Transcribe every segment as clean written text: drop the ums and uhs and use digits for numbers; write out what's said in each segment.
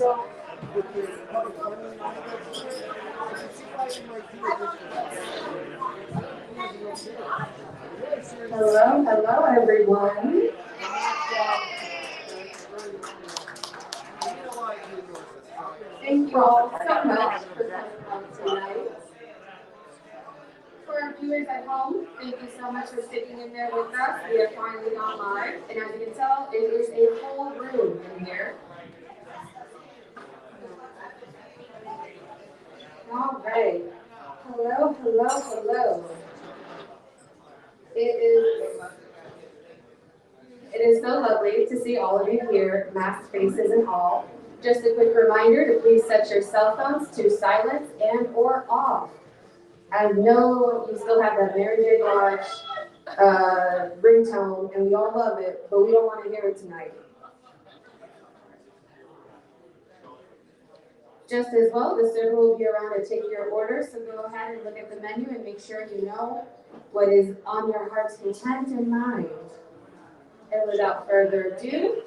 Hello, hello everyone. Thank you all so much for coming out tonight. For our viewers at home, thank you so much for sticking in there with us. We are finally on live, and as you can tell, it is a full room in here. All right. Hello, hello, hello. It is so lovely to see all of you here, masked faces and all. Just a quick reminder to please set your cell phones to silence and or off. I know you still have that Mary J. Blige ringtone, and we all love it, but we don't want to hear it tonight. Just as well, the server will be around to take your order, so go ahead and look at the menu and make sure you know what is on your heart's content and mind. And without further ado,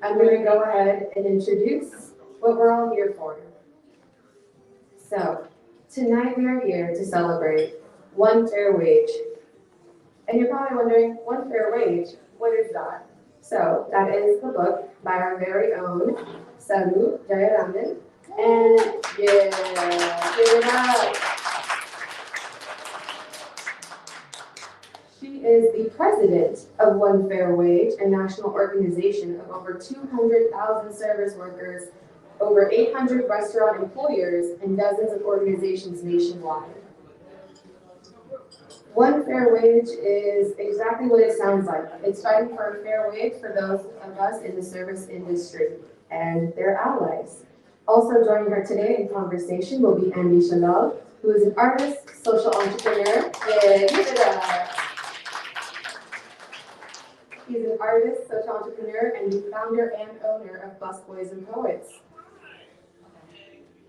I'm going to go ahead and introduce what we're all here for. So, tonight we are here to celebrate one fair wage. And you're probably wondering, one fair wage, what is that? So, that is the book by our very own Sadhu Jayarandan. And yeah, give it up. She is the president of One Fair Wage, a national organization of over 200,000 service workers, over 800 restaurant employers, and dozens of organizations nationwide. One Fair Wage is exactly what it sounds like. It's fighting for a fair wage for those of us in the service industry and their allies. Also joining her today in conversation will be Andy Shallal, who is an artist, social entrepreneur. He's an artist, social entrepreneur, and the founder and owner of Busboys and Poets.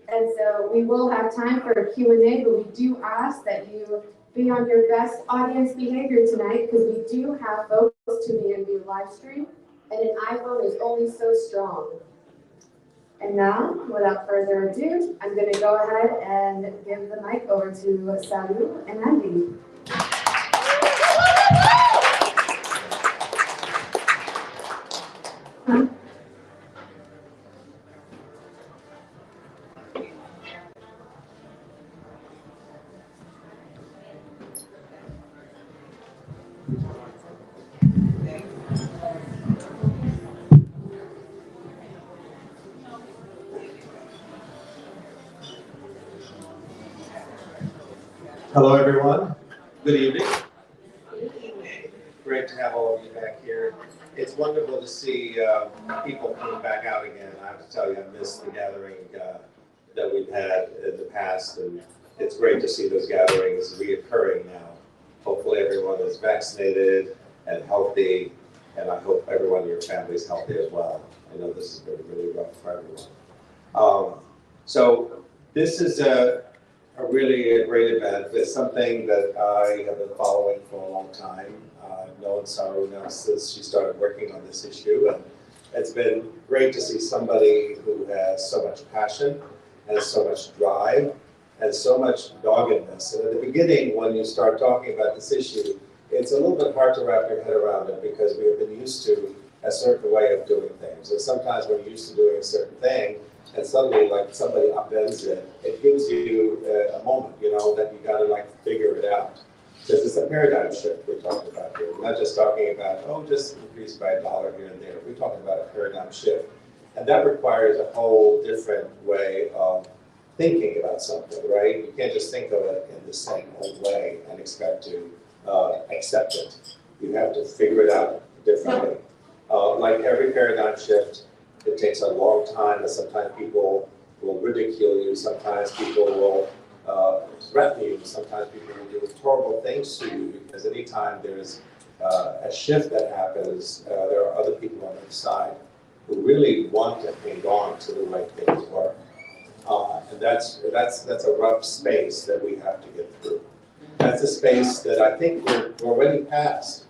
And so we will have time for a Q&A, but we do ask that you be on your best audience behavior tonight, because we do have folks tuning in via live stream, and an iPhone is only so strong. And now, without further ado, I'm going to go ahead and give the mic over to Sadhu and Andy. Hello, everyone. Good evening. Great to have all of you back here. It's wonderful to see people coming back out again. I have to tell you, I miss the gathering that we've had in the past, and it's great to see those gatherings reoccurring now. Hopefully, everyone is vaccinated and healthy, and I hope everyone in your family is healthy as well. I know this has been really rough for everyone. So this is a really great event. It's something that I have been following for a long time. I've known Saru now since she started working on this issue, and it's been great to see somebody who has so much passion, has so much drive, and so much doggedness. And at the beginning, when you start talking about this issue, it's a little bit hard to wrap your head around it, because we have been used to a certain way of doing things. And sometimes when you're used to doing a certain thing, and suddenly, like, somebody upends it, it gives you a moment, you know, that you gotta, like, figure it out. Because it's a paradigm shift we're talking about here. We're not just talking about, oh, just increase by $1 here and there. We're talking about a paradigm shift. And that requires a whole different way of thinking about something, right? You can't just think of it in the same old way and expect to accept it. You have to figure it out differently. Like every paradigm shift, it takes a long time, and sometimes people will ridicule you, sometimes people will threaten you, sometimes people will do horrible things to you, because anytime there's a shift that happens, there are other people on the side who really want to hang on to the way things work. And that's a rough space that we have to get through. That's a space that I think we're already past.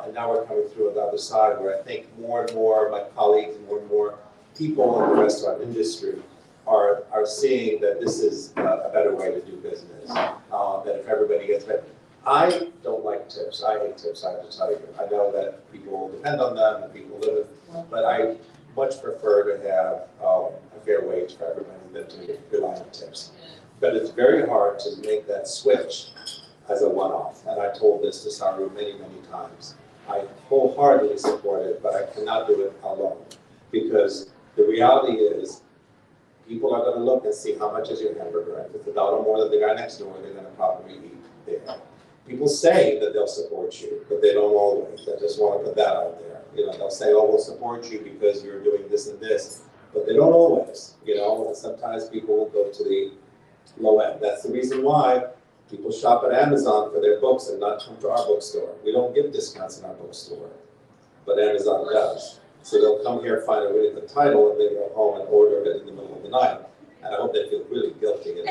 And now we're coming through on the other side, where I think more and more my colleagues, more and more people in the restaurant industry are seeing that this is a better way to do business, that if everybody gets better. I don't like tips. I hate tips, I have to tell you. I know that people depend on them and people live with, but I much prefer to have a fair wage for everybody than to rely on tips. But it's very hard to make that switch as a one-off. And I told this to Saru many, many times. I wholeheartedly support it, but I cannot do it alone. Because the reality is, people are going to look and see how much is your hamburger. If it's $1 more than the guy next door, they're going to probably eat there. People say that they'll support you, but they don't always. They just want to put that out there. You know, they'll say, oh, we'll support you because you're doing this and this, but they don't always, you know, and sometimes people will go to the low end. That's the reason why people shop at Amazon for their books and not come to our bookstore. We don't give discounts in our bookstore, but Amazon does. So they'll come here, find a really good title, and then go home and order it in the middle of the night. And I hope they feel really guilty.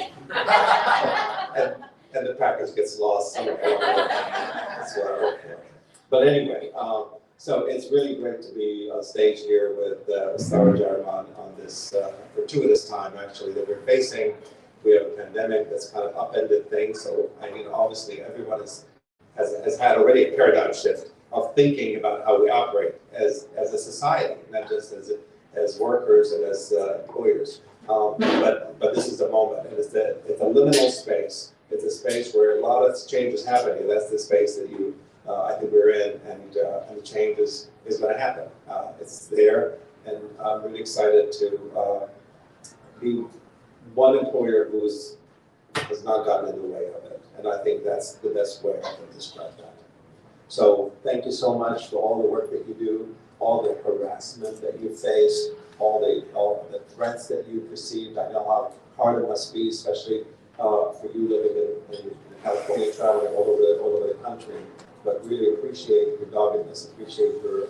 And the package gets lost somewhere. That's what I hope for. But anyway, so it's really great to be on stage here with Sarah Jarman on this, for two of this time actually, that we're facing. We have a pandemic that's kind of upended things. So, I mean, obviously everyone has had already a paradigm shift of thinking about how we operate as a society, not just as workers and as employers. But this is a moment, and it's a liminal space. It's a space where a lot of change is happening. That's the space that I think we're in, and the change is going to happen. It's there, and I'm really excited to be one employer who has not gotten in the way of it, and I think that's the best way I can describe that. So thank you so much for all the work that you do, all the harassment that you face, all the threats that you received. I know how hard it must be, especially for you living in California, traveling all over the country. But really appreciate your doggedness, appreciate your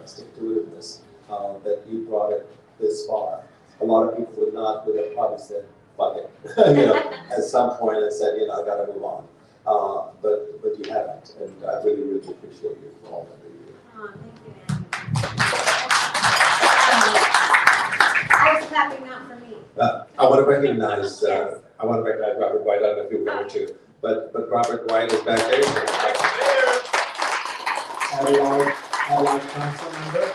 stick-to-itiveness that you brought it this far. A lot of people would have probably said, fuck it, you know, at some point and said, you know, I got to move on. But you haven't, and I really, really appreciate you for all that you do. Oh, thank you, Andy. I was clapping not for me. I want to recognize Robert White. I don't know if you remember too, but Robert White is back there. Adelaide Council member,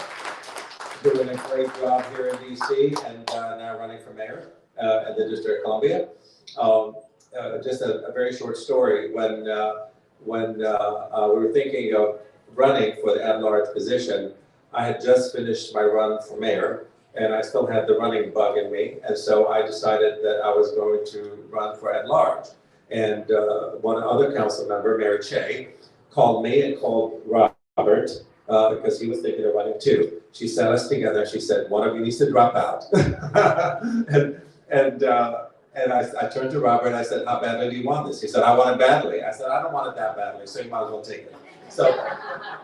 doing a great job here in DC, and now running for mayor at the District of Columbia. Just a very short story. When we were thinking of running for the at-large position, I had just finished my run for mayor, and I still had the running bug in me, and so I decided that I was going to run for at-large. And one other council member, Mary Che, called me and called Robert because he was thinking of running too. She sat us together. She said, "One of you needs to drop out." And I turned to Robert and I said, "How badly do you want this?" He said, "I want it badly." I said, "I don't want it that badly, so you might as well take it."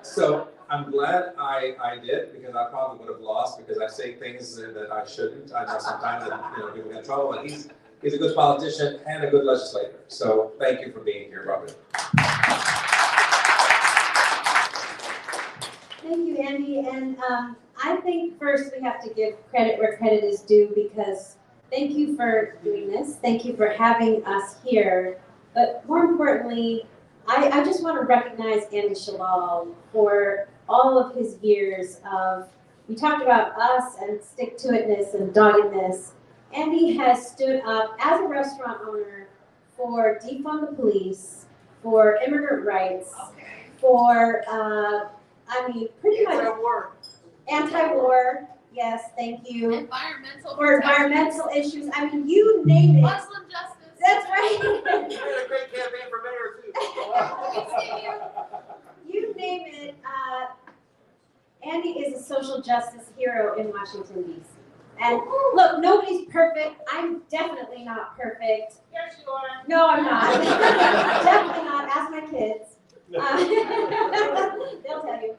So I'm glad I did, because I probably would have lost because I say things that I shouldn't. I know sometimes that, you know, people get in trouble, but he's a good politician and a good legislator. So thank you for being here, Robert. Thank you, Andy. And I think first we have to give credit where credit is due, because thank you for doing this. Thank you for having us here. But more importantly, I just want to recognize Andy Shallal for all of his years of, we talked about us and stick-to-itness and doggedness. Andy has stood up as a restaurant owner for defund the police, for immigrant rights, for, pretty much anti-war. Yes, thank you. Environmental issues. I mean, you name it. Muslim justice. That's right. You had a great campaign for mayor too. You name it. Andy is a social justice hero in Washington, D.C. And look, nobody's perfect. I'm definitely not perfect. Yes, you are. No, I'm not. Definitely not. Ask my kids. They'll tell you.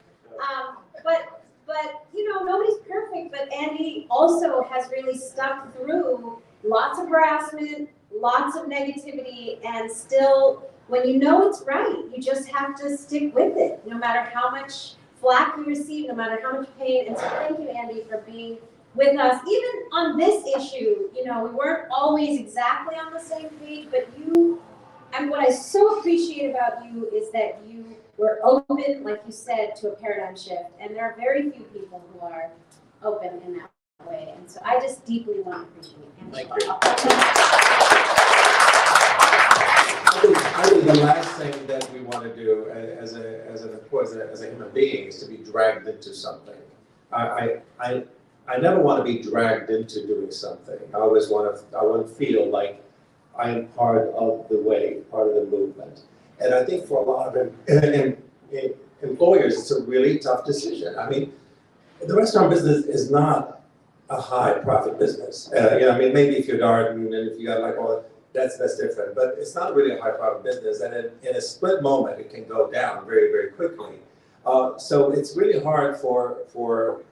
But you know, nobody's perfect. But Andy also has really stuck through lots of harassment, lots of negativity, and still, when you know it's right, you just have to stick with it, no matter how much flack you receive, no matter how much pain. And so thank you, Andy, for being with us, even on this issue. You know, we weren't always exactly on the same page, but you, and what I so appreciate about you is that you were open, like you said, to a paradigm shift. And there are very few people who are open in that way. And so I just deeply want to appreciate it. Thank you. I think the last thing that we want to do as a human being is to be dragged into something. I never want to be dragged into doing something. I always want to feel like I am part of the way, part of the movement. And I think for a lot of employers, it's a really tough decision. I mean, the restaurant business is not a high profit business. I mean, maybe if you're garden and if you got like all that's different, but it's not really a high profit business. And in a split moment, it can go down very, very quickly. So it's really hard for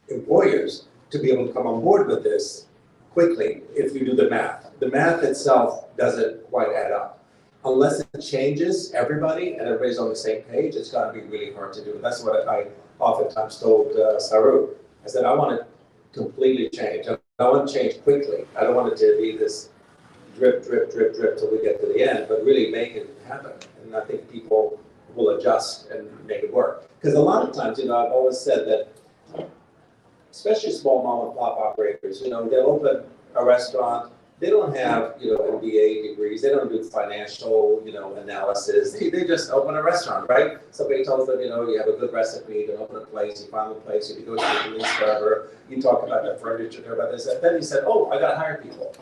employers to be able to come on board with this quickly if you do the math. The math itself doesn't quite add up. Unless it changes everybody and everybody's on the same page, it's going to be really hard to do. That's what I oftentimes told Saru. I said, I want to completely change. I want to change quickly. I don't want it to be this drip, drip, drip, drip till we get to the end, but really make it happen. And I think people will adjust and make it work. Because a lot of times, I've always said that, especially small mom and pop operators, they'll open a restaurant. They don't have, MBA degrees. They don't do financial, analysis. They just open a restaurant, right? Somebody tells them, you have a good recipe, you can open a place, you find the place, you negotiate the lease forever, you talk about the furniture, about this, and then you said, oh, I gotta hire people.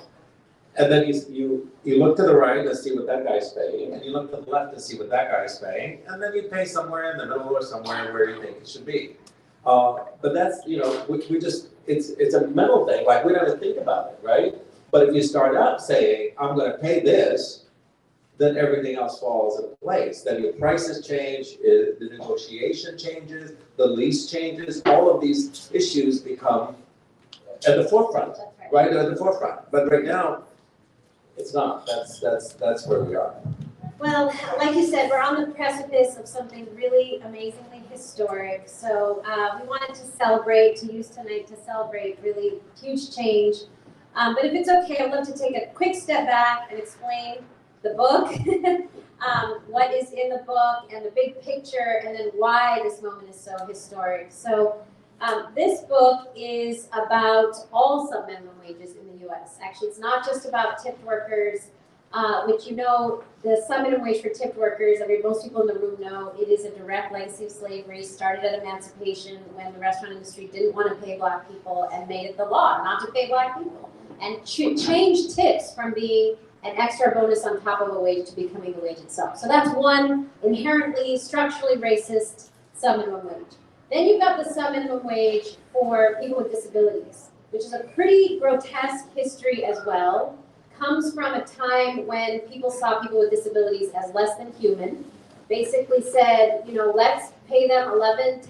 And then you look to the right and see what that guy's paying, and you look to the left and see what that guy's paying, and then you pay somewhere in the middle or somewhere where you think it should be. But that's, we just, it's a mental thing, like we don't even think about it, right? But if you start out saying, I'm gonna pay this, then everything else falls into place. Then your prices change, the negotiation changes, the lease changes, all of these issues become at the forefront, right? They're at the forefront. But right now, it's not. That's where we are. Well, like you said, we're on the precipice of something really amazingly historic. So we wanted to use tonight to celebrate really huge change. But if it's okay, I'd love to take a quick step back and explain the book, what is in the book and the big picture, and then why this moment is so historic. So this book is about all subminimum wages in the US. Actually, it's not just about tipped workers, which the subminimum wage for tipped workers, most people in the room know, it is a direct legacy of slavery, started at emancipation when the restaurant industry didn't want to pay Black people and made it the law not to pay Black people. And changed tips from being an extra bonus on top of a wage to becoming the wage itself. So that's one inherently, structurally racist subminimum wage. Then you've got the subminimum wage for people with disabilities, which is a pretty grotesque history as well. Comes from a time when people saw people with disabilities as less than human. Basically said, let's pay them 11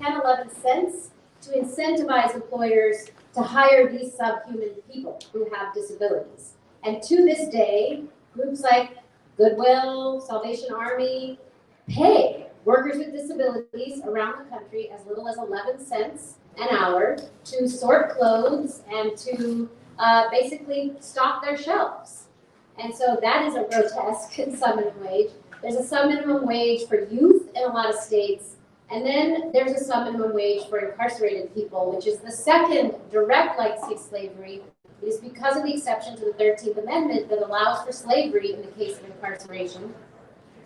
cents to incentivize employers to hire these subhuman people who have disabilities. And to this day, groups like Goodwill, Salvation Army pay workers with disabilities around the country as little as 11 cents an hour to sort clothes and to basically stock their shelves. And so that is a grotesque subminimum wage. There's a subminimum wage for youth in a lot of states. And then there's a subminimum wage for incarcerated people, which is the second direct legacy of slavery. It is because of the exception to the 13th Amendment that allows for slavery in the case of incarceration.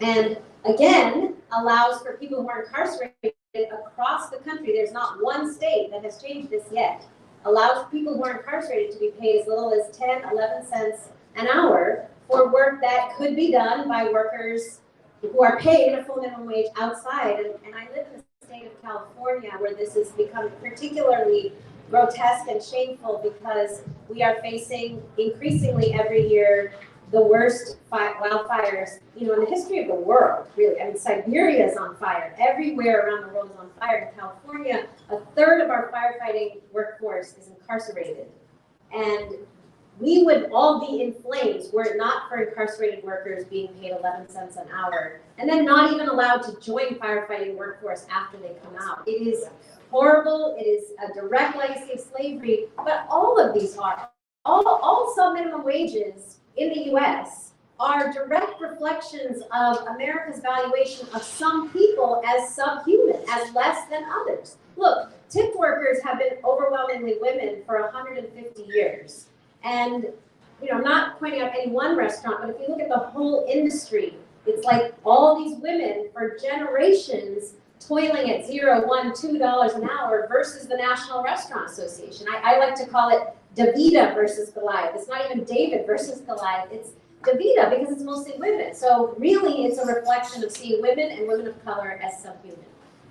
And again, allows for people who are incarcerated across the country. There's not one state that has changed this yet. Allows people who are incarcerated to be paid as little as 10, 11 cents an hour for work that could be done by workers who are paid a full minimum wage outside. And I live in the state of California where this has become particularly grotesque and shameful because we are facing increasingly every year the worst wildfires, in the history of the world, really. I mean, Siberia is on fire. Everywhere around the world is on fire. In California, a third of our firefighting workforce is incarcerated. And we would all be in flames were it not for incarcerated workers being paid 11 cents an hour and then not even allowed to join firefighting workforce after they come out. It is horrible. It is a direct legacy of slavery. But all of these are. All subminimum wages in the U.S. are direct reflections of America's valuation of some people as subhuman, as less than others. Look, tip workers have been overwhelmingly women for 150 years. And, you know, I'm not pointing out any one restaurant, but if you look at the whole industry, it's like all these women for generations toiling at $0, $1, $2 an hour versus the National Restaurant Association. I like to call it Davida versus Goliath. It's not even David versus Goliath. It's Davida because it's mostly women. So really it's a reflection of seeing women and women of color as subhuman.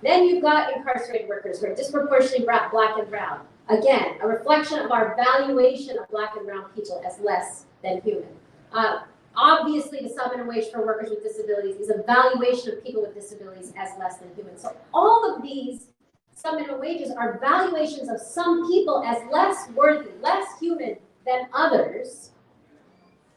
Then you've got incarcerated workers who are disproportionately black and brown. Again, a reflection of our valuation of black and brown people as less than human. Obviously, the subminimum wage for workers with disabilities is a valuation of people with disabilities as less than human. So all of these subminimum wages are valuations of some people as less worthy, less human than others.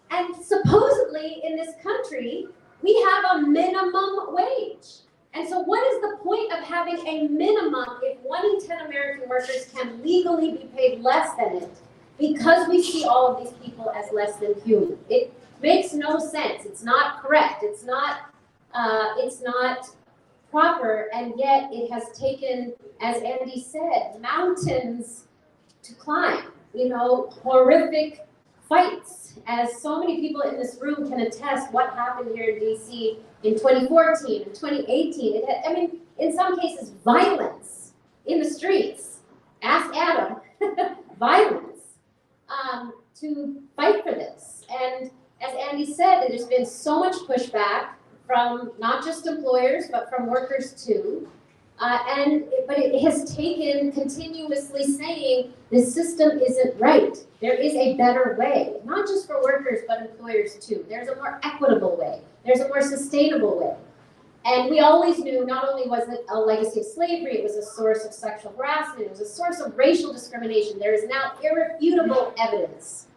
And supposedly in this country, we have a minimum wage. And so what is the point of having a minimum if 1 in 10 American workers can legally be paid less than it because we see all of these people as less than human? It makes no sense. It's not correct. It's not proper, and yet it has taken, as Andy said, mountains to climb. You know, horrific fights, as so many people in this room can attest what happened here in DC in 2014 and 2018. I mean, in some cases, violence in the streets. Ask Adam, violence to fight for this. And as Andy said, there's been so much pushback from not just employers, but from workers too. But it has taken continuously saying this system isn't right. There is a better way, not just for workers, but employers too. There's a more equitable way. There's a more sustainable way. And we always knew not only was it a legacy of slavery, it was a source of sexual harassment, it was a source of racial discrimination. There is now irrefutable evidence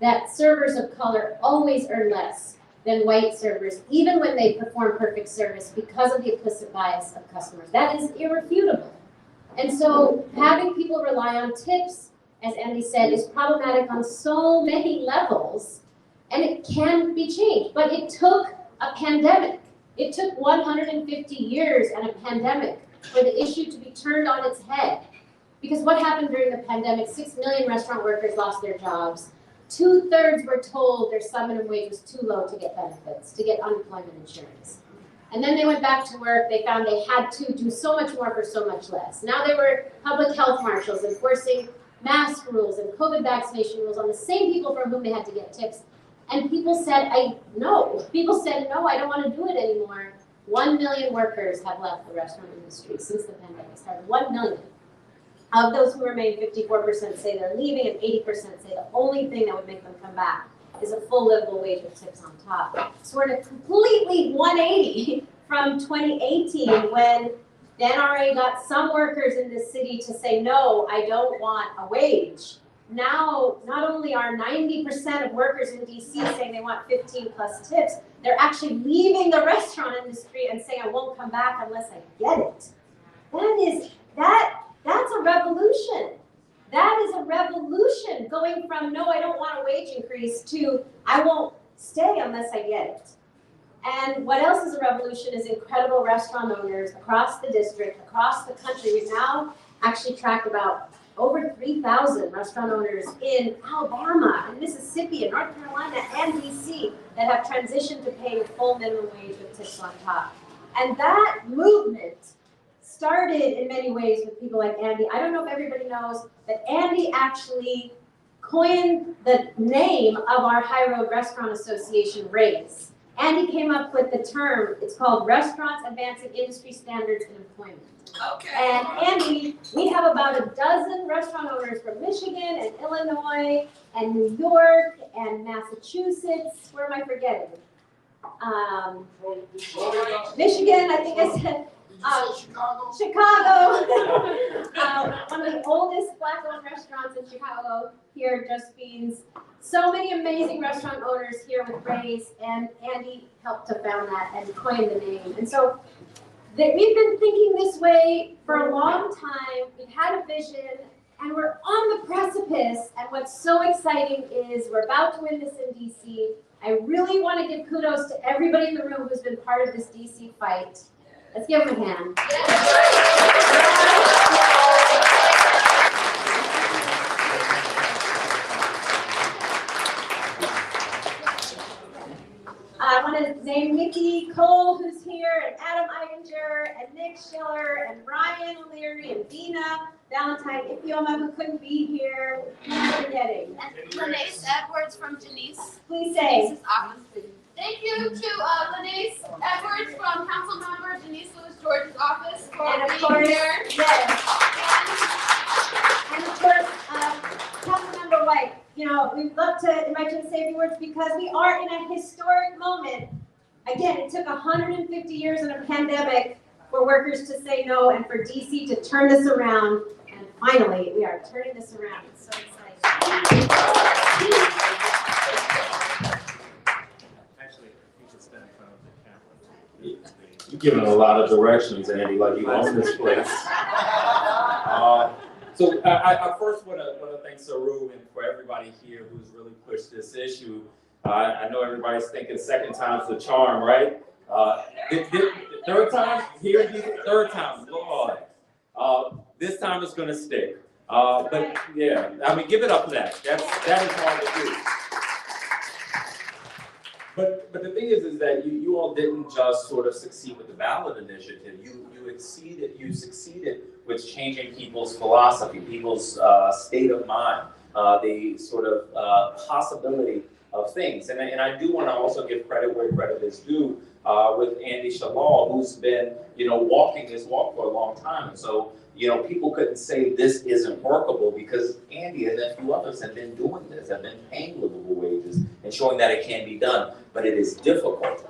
that servers of color always earn less than white servers, even when they perform perfect service because of the implicit bias of customers. That is irrefutable. And so having people rely on tips, as Andy said, is problematic on so many levels, and it can be changed. But it took a pandemic. It took 150 years and a pandemic for the issue to be turned on its head. Because what happened during the pandemic? 6 million restaurant workers lost their jobs. 2/3 were told their subminimum wage was too low to get benefits, to get unemployment insurance. And then they went back to work. They found they had to do so much more for so much less. Now there were public health marshals enforcing mask rules and COVID vaccination rules on the same people from whom they had to get tips. And people said, no. People said, no, I don't want to do it anymore. 1 million workers have left the restaurant industry since the pandemic started. 1 million. Of those who remain, 54% say they're leaving, and 80% say the only thing that would make them come back is a full livable wage with tips on top. So we're in a completely 180 from 2018 when the NRA got some workers in this city to say, no, I don't want a wage. Now, not only are 90% of workers in DC saying they want 15 plus tips, they're actually leaving the restaurant industry and saying, I won't come back unless I get it. That's a revolution. That is a revolution, going from, no, I don't want a wage increase, to, I won't stay unless I get it. And what else is a revolution is incredible restaurant owners across the district, across the country. We've now actually tracked about over 3,000 restaurant owners in Alabama and Mississippi and North Carolina and DC that have transitioned to paying a full minimum wage with tips on top. And that movement started in many ways with people like Andy. I don't know if everybody knows that Andy actually coined the name of our High Road Restaurant Association, RAISE. Andy came up with the term. It's called Restaurants Advancing Industry Standards in Employment. Okay. And Andy, we have about a dozen restaurant owners from Michigan and Illinois and New York and Massachusetts. Where am I forgetting? Michigan, I think I said. Chicago. One of the oldest Black-owned restaurants in Chicago here, Just Beans. So many amazing restaurant owners here with RAISE, and Andy helped to found that and coin the name. And so that we've been thinking this way for a long time. We've had a vision, and we're on the precipice. And what's so exciting is we're about to win this in DC. I really want to give kudos to everybody in the room who's been part of this DC fight. Let's give them a hand. I want to name Nikki Cole, who's here, and Adam Eichinger, and Nick Schiller, and Ryan O'Leary, and Dina Valentine Ipioma, who couldn't be here. Who am I forgetting? And Lanace Edwards from Janice. Please say. Janice's office. Thank you to Lanace Edwards from Council Member Denise Lewis George's office for And of being course, here. yes. And of course, Councilmember White. You know, we'd love to invite you to say a few words because we are in a historic moment. Again, it took 150 years in a pandemic for workers to say no and for DC to turn this around. And finally, we are turning this around. It's so exciting. Actually, you can stand in front of the camera. You're giving a lot of directions, Andy, like you own this place. So I first want to thank Saru and for everybody here who's really pushed this issue. I know everybody's thinking second time's the charm, right? Third time? Here, third time, Lord. This time it's going to stick. But yeah, I mean, give it up for that. That is hard to do. But the thing is that you all didn't just sort of succeed with the ballot initiative. You succeeded with changing people's philosophy, people's state of mind, the sort of possibility of things. And I do want to also give credit where credit is due with Andy Shallal, who's been, walking this walk for a long time. And so, people couldn't say this isn't workable because Andy and a few others have been doing this, have been paying livable wages and showing that it can be done, but it is difficult.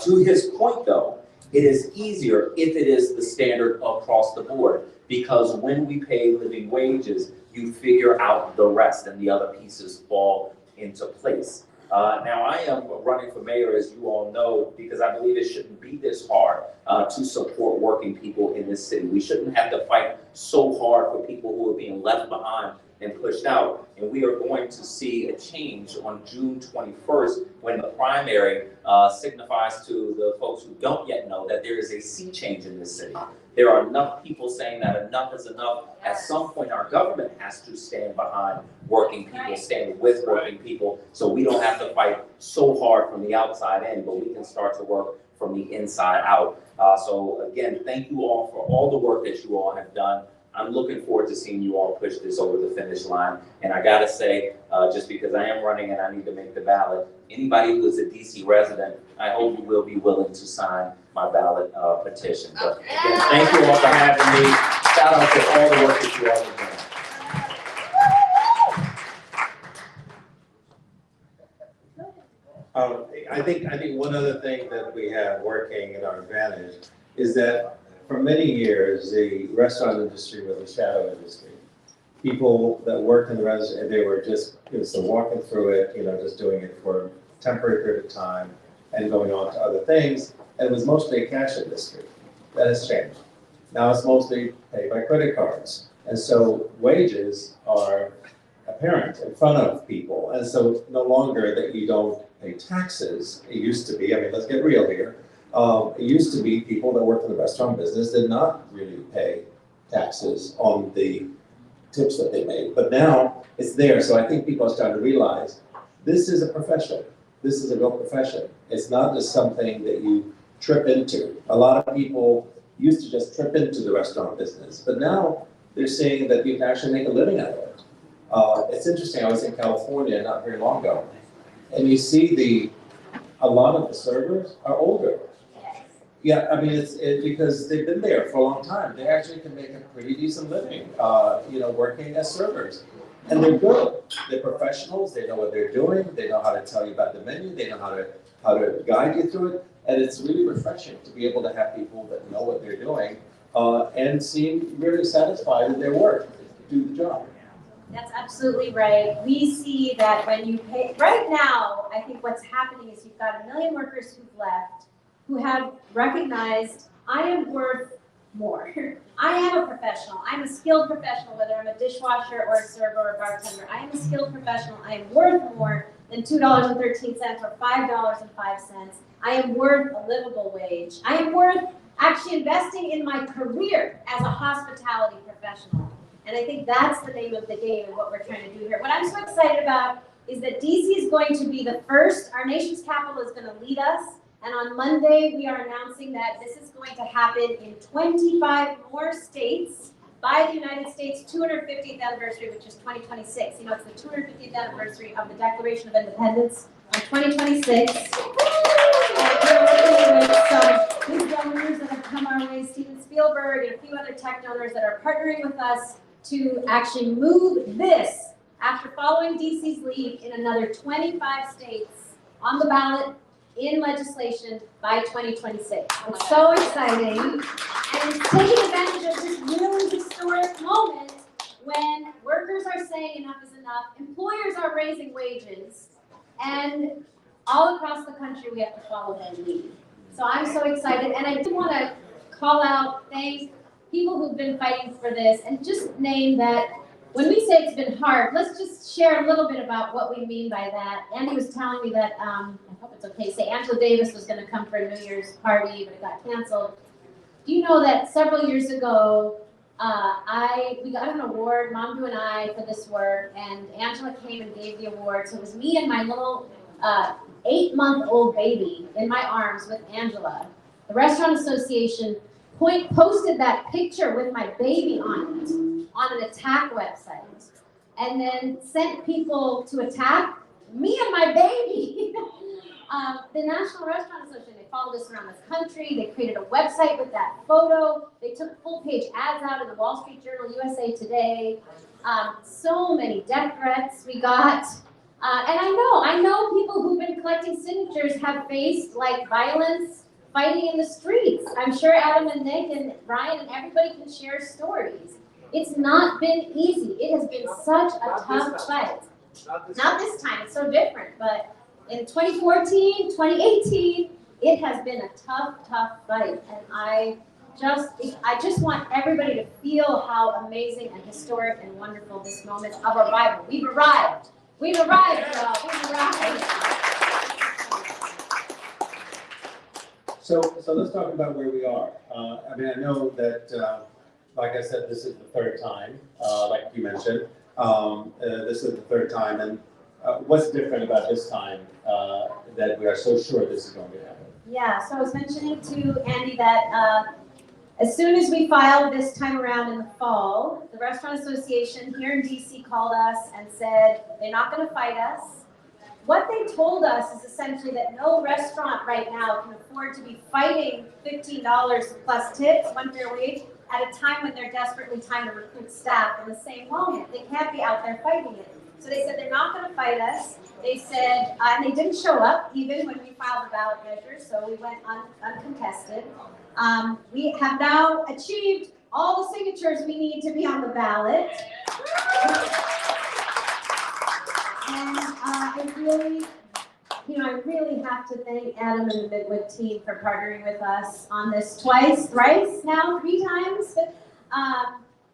To his point though, it is easier if it is the standard across the board, because when we pay living wages, you figure out the rest and the other pieces fall into place. Now I am running for mayor, as you all know, because I believe it shouldn't be this hard to support working people in this city. We shouldn't have to fight so hard for people who are being left behind and pushed out. And we are going to see a change on June 21st when the primary signifies to the folks who don't yet know that there is a sea change in this city. There are enough people saying that enough is enough. At some point, our government has to stand behind working people, stand with working people, so we don't have to fight so hard from the outside in, but we can start to work from the inside out. So again, thank you all for all the work that you all have done. I'm looking forward to seeing you all push this over the finish line. And I gotta say, just because I am running and I need to make the ballot, anybody who is a DC resident, I hope you will be willing to sign my ballot petition. But again, thank you all for having me. Shout out to all the work that you all have done. I think one other thing that we have working in our advantage is that for many years, the restaurant industry was a shadow industry. People that worked in the restaurant, they were just walking through it, just doing it for a temporary period of time and going on to other things. And it was mostly a cash industry. That has changed. Now it's mostly paid by credit cards. And so wages are apparent in front of people. And so no longer that you don't pay taxes. It used to be, let's get real here. It used to be people that worked in the restaurant business did not really pay taxes on the tips that they made. But now it's there. So I think people are starting to realize this is a profession. This is a real profession. It's not just something that you trip into. A lot of people used to just trip into the restaurant business, but now they're saying that you can actually make a living out of it. It's interesting, I was in California not very long ago, and you see a lot of the servers are older. Yeah, it's because they've been there for a long time. They actually can make a pretty decent living, working as servers. And they're good. They're professionals. They know what they're doing. They know how to tell you about the menu. They know how to guide you through it. And it's really refreshing to be able to have people that know what they're doing and seem really satisfied with their work, do the job. That's absolutely right. We see that when you pay, right now, I think what's happening is you've got 1 million workers who've left, who have recognized I am worth more. I am a professional. I'm a skilled professional, whether I'm a dishwasher or a server or a bartender. I am a skilled professional. I am worth more than $2.13 or $5.05. I am worth a livable wage. I am worth actually investing in my career as a hospitality professional. And I think that's the name of the game and what we're trying to do here. What I'm so excited about is that DC is going to be the first, our nation's capital is going to lead us. And on Monday, we are announcing that this is going to happen in 25 more states by the United States 250th anniversary, which is 2026. You know, it's the 250th anniversary of the Declaration of Independence in 2026. And we're working with some big donors that have come our way, Steven Spielberg and a few other tech donors that are partnering with us to actually move this, after following DC's lead, in another 25 states on the ballot in legislation by 2026. It's so exciting, and it's taking advantage of this really historic moment when workers are saying enough is enough, employers are raising wages, and all across the country we have to follow their lead. So I'm so excited, and I do want to call out, thank people who've been fighting for this, and just name that when we say it's been hard, let's just share a little bit about what we mean by that. Andy was telling me that, I hope it's okay, say Angela Davis was going to come for a New Year's party, but it got canceled. Do you know that several years ago, we got an award, Mamdu and I, for this work, and Angela came and gave the award. So it was me and my little 8-month-old baby in my arms with Angela. The Restaurant Association posted that picture with my baby on it on an attack website, and then sent people to attack me and my baby. The National Restaurant Association, they followed us around the country. They created a website with that photo. They took full-page ads out in the Wall Street Journal, USA Today. So many death threats we got. And I know people who've been collecting signatures have faced like violence, fighting in the streets. I'm sure Adam and Nick and Brian and everybody can share stories. It's not been easy. It has been such a tough fight. Not this time, it's so different, but in 2014, 2018, it has been a tough fight. And I just want everybody to feel how amazing and historic and wonderful this moment of arrival. We've arrived. We've arrived, y'all. We've arrived. So let's talk about where we are. I mean, I know that, like I said, this is the third time, like you mentioned. This is the third time, and what's different about this time that we are so sure this is going to happen? Yeah, so I was mentioning to Andy that as soon as we filed this time around in the fall, the Restaurant Association here in DC called us and said they're not going to fight us. What they told us is essentially that no restaurant right now can afford to be fighting $15 plus tips, one fair wage, at a time when they're desperately trying to recruit staff in the same moment. They can't be out there fighting it. So they said they're not going to fight us. They said, and they didn't show up even when we filed the ballot measure, so we went uncontested. We have now achieved all the signatures we need to be on the ballot. And I really have to thank Adam and the Midwood team for partnering with us on this thrice now, 3 times,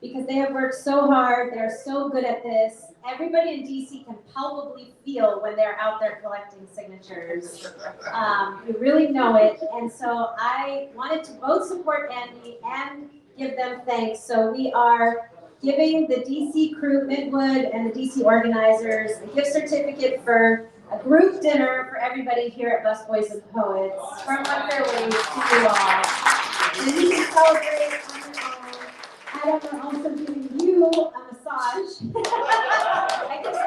because they have worked so hard. They're so good at this. Everybody in DC can palpably feel when they're out there collecting signatures. You really know it. And so I wanted to both support Andy and give them thanks. So we are giving the DC crew, Midwood, and the DC organizers a gift certificate for a group dinner for everybody here at Busboys and Poets from One Fair Wage to you all. And you can celebrate on your own. Adam, we're also giving you a massage. I guess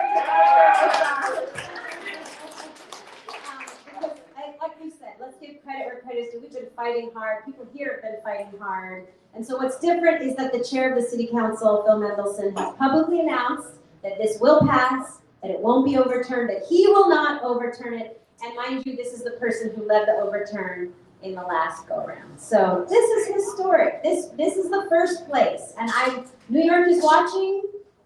because, like you said, let's give credit where credit is due. We've been fighting hard. People here have been fighting hard. And so what's different is that the chair of the city council, Phil Mendelson, has publicly announced that this will pass, that it won't be overturned, that he will not overturn it. And mind you, this is the person who led the overturn in the last go-around. So this is historic. This is the first place. And New York is watching.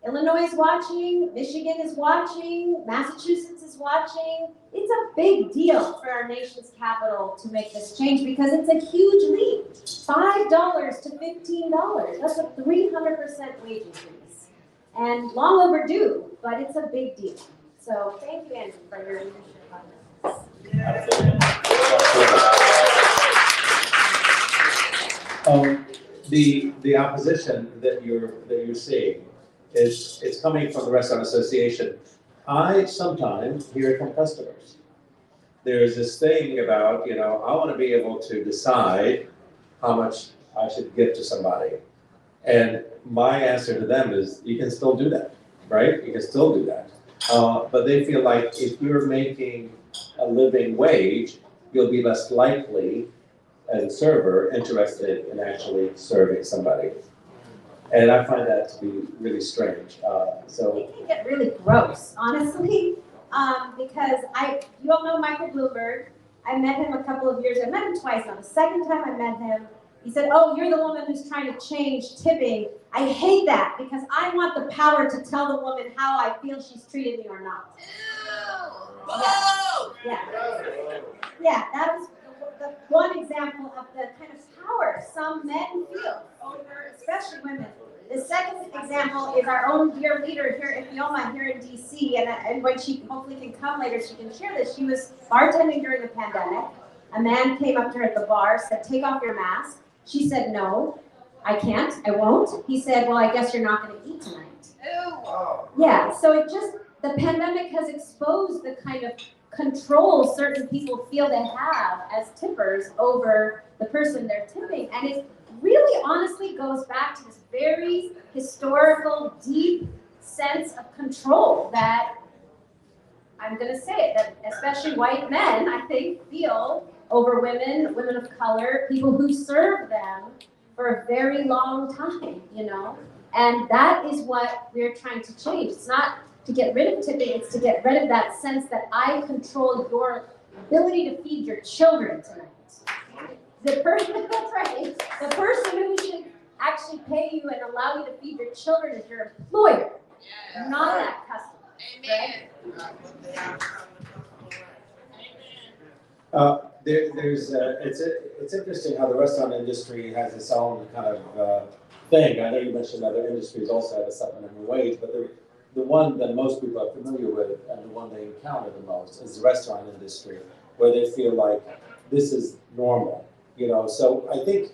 Illinois is watching, Michigan is watching, Massachusetts is watching. It's a big deal for our nation's capital to make this change because it's a huge leap. $5 to $15, that's a 300% wage increase. And long overdue, but it's a big deal. So thank you, Andrew, for your leadership on this. The opposition that you're seeing it's coming from the Restaurant Association. I sometimes hear it from customers. There's this thing about, I want to be able to decide how much I should give to somebody. And my answer to them is, you can still do that, right? You can still do that. But they feel like if you're making a living wage, you'll be less likely as a server interested in actually serving somebody. And I find that to be really strange. It can get really gross, honestly, because you all know Michael Bloomberg. I met him a couple of years ago. I met him twice now. The second time I met him, he said, "Oh, you're the woman who's trying to change tipping. I hate that because I want the power to tell the woman how I feel she's treated me or not." Yeah, that was the one example of the kind of power some men feel over, especially women. The second example is our own dear leader here, Ifioma, here in DC, and when she hopefully can come later, she can share this. She was bartending during the pandemic. A man came up to her at the bar, said, "Take off your mask." She said, "No, I can't, I won't." He said, "Well, I guess you're not going to eat tonight." Yeah, so the pandemic has exposed the kind of control certain people feel they have as tippers over the person they're tipping. And it really honestly goes back to this very historical, deep sense of control that, I'm going to say it, that especially white men, I think, feel over women, women of color, people who serve them for a very long time, And that is what we're trying to change. It's not to get rid of tipping, it's to get rid of that sense that I control your ability to feed your children tonight. The person, that's right, the person who should actually pay you and allow you to feed your children is your employer, not that customer. Right? It's interesting how the restaurant industry has its own kind of thing. I know you mentioned other industries also have a subminimum wage, but the one that most people are familiar with and the one they encounter the most is the restaurant industry, where they feel like this is normal. So I think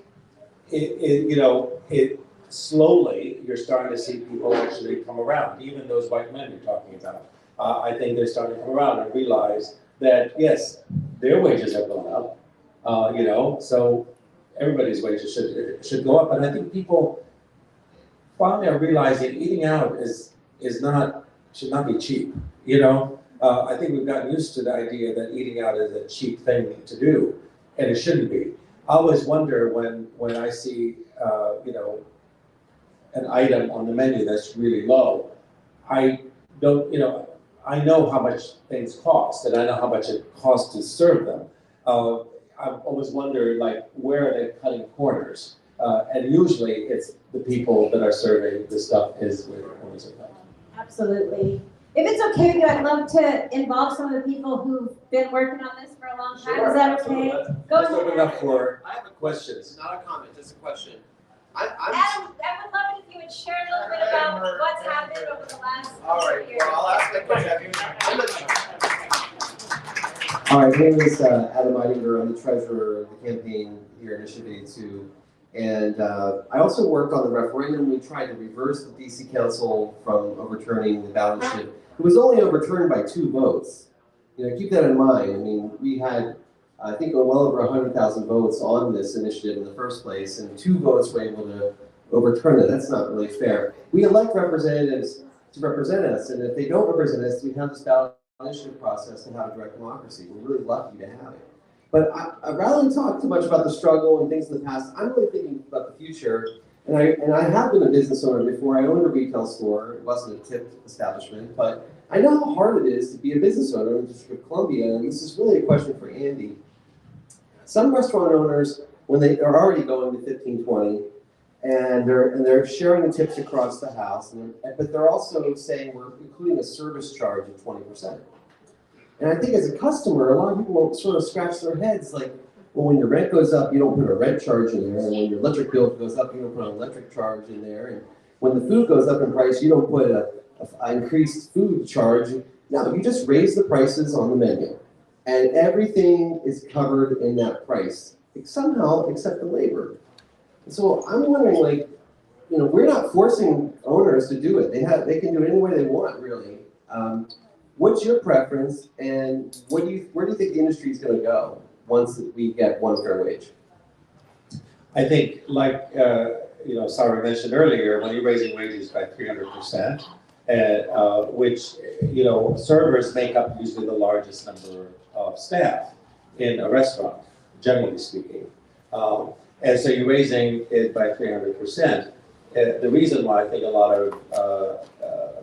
it slowly you're starting to see people actually come around, even those white men you're talking about. I think they're starting to come around and realize that yes, their wages have gone up, so everybody's wages should go up. And I think people finally are realizing eating out should not be cheap. I think we've gotten used to the idea that eating out is a cheap thing to do, and it shouldn't be. I always wonder when I see an item on the menu that's really low. I know how much things cost, and I know how much it costs to serve them. I've always wondered, where are they cutting corners? And usually it's the people that are serving the stuff is where the corners are cut. Absolutely. If it's okay with you, I'd love to involve some of the people who've been working on this for a long time. Sure, Is that absolutely. okay? Let's open it up for I have a questions. Not a comment, just a question. Adam, I would love it if you would share a little bit about what's happened over the last All right, year. well, I'll ask that question. All right, my name is Adam Eidinger. I'm the treasurer of the campaign here in Initiative 82. And I also worked on the referendum. We tried to reverse the DC Council from overturning the ballot initiative. It was only overturned by 2 votes. Keep that in mind. I mean, we had, I think, well over 100,000 votes on this initiative in the first place, and 2 votes were able to overturn it. That's not really fair. We elect representatives to represent us, and if they don't represent us, we have this ballot initiative process and have a direct democracy. We're really lucky to have it. But rather than talk too much about the struggle and things in the past, I'm really thinking about the future. And I have been a business owner before. I owned a retail store. It wasn't a tipped establishment, but I know how hard it is to be a business owner in the District of Columbia. And this is really a question for Andy. Some restaurant owners, when they are already going to 15, 20, And they're sharing the tips across the house, but they're also saying we're including a service charge of 20%. And I think as a customer, a lot of people will sort of scratch their heads like, well, when your rent goes up, you don't put a rent charge in there, and when your electric bill goes up, you don't put an electric charge in there, and when the food goes up in price, you don't put an increased food charge. No, you just raise the prices on the menu, and everything is covered in that price, somehow except the labor. So I'm wondering, like, you know, we're not forcing owners to do it. They can do it any way they want, really. What's your preference, and where do you think the industry is going to go once we get one fair wage? I think, like Sarah mentioned earlier, when you're raising wages by 300%, which servers make up usually the largest number of staff in a restaurant, generally speaking, and so you're raising it by 300%. The reason why I think a lot of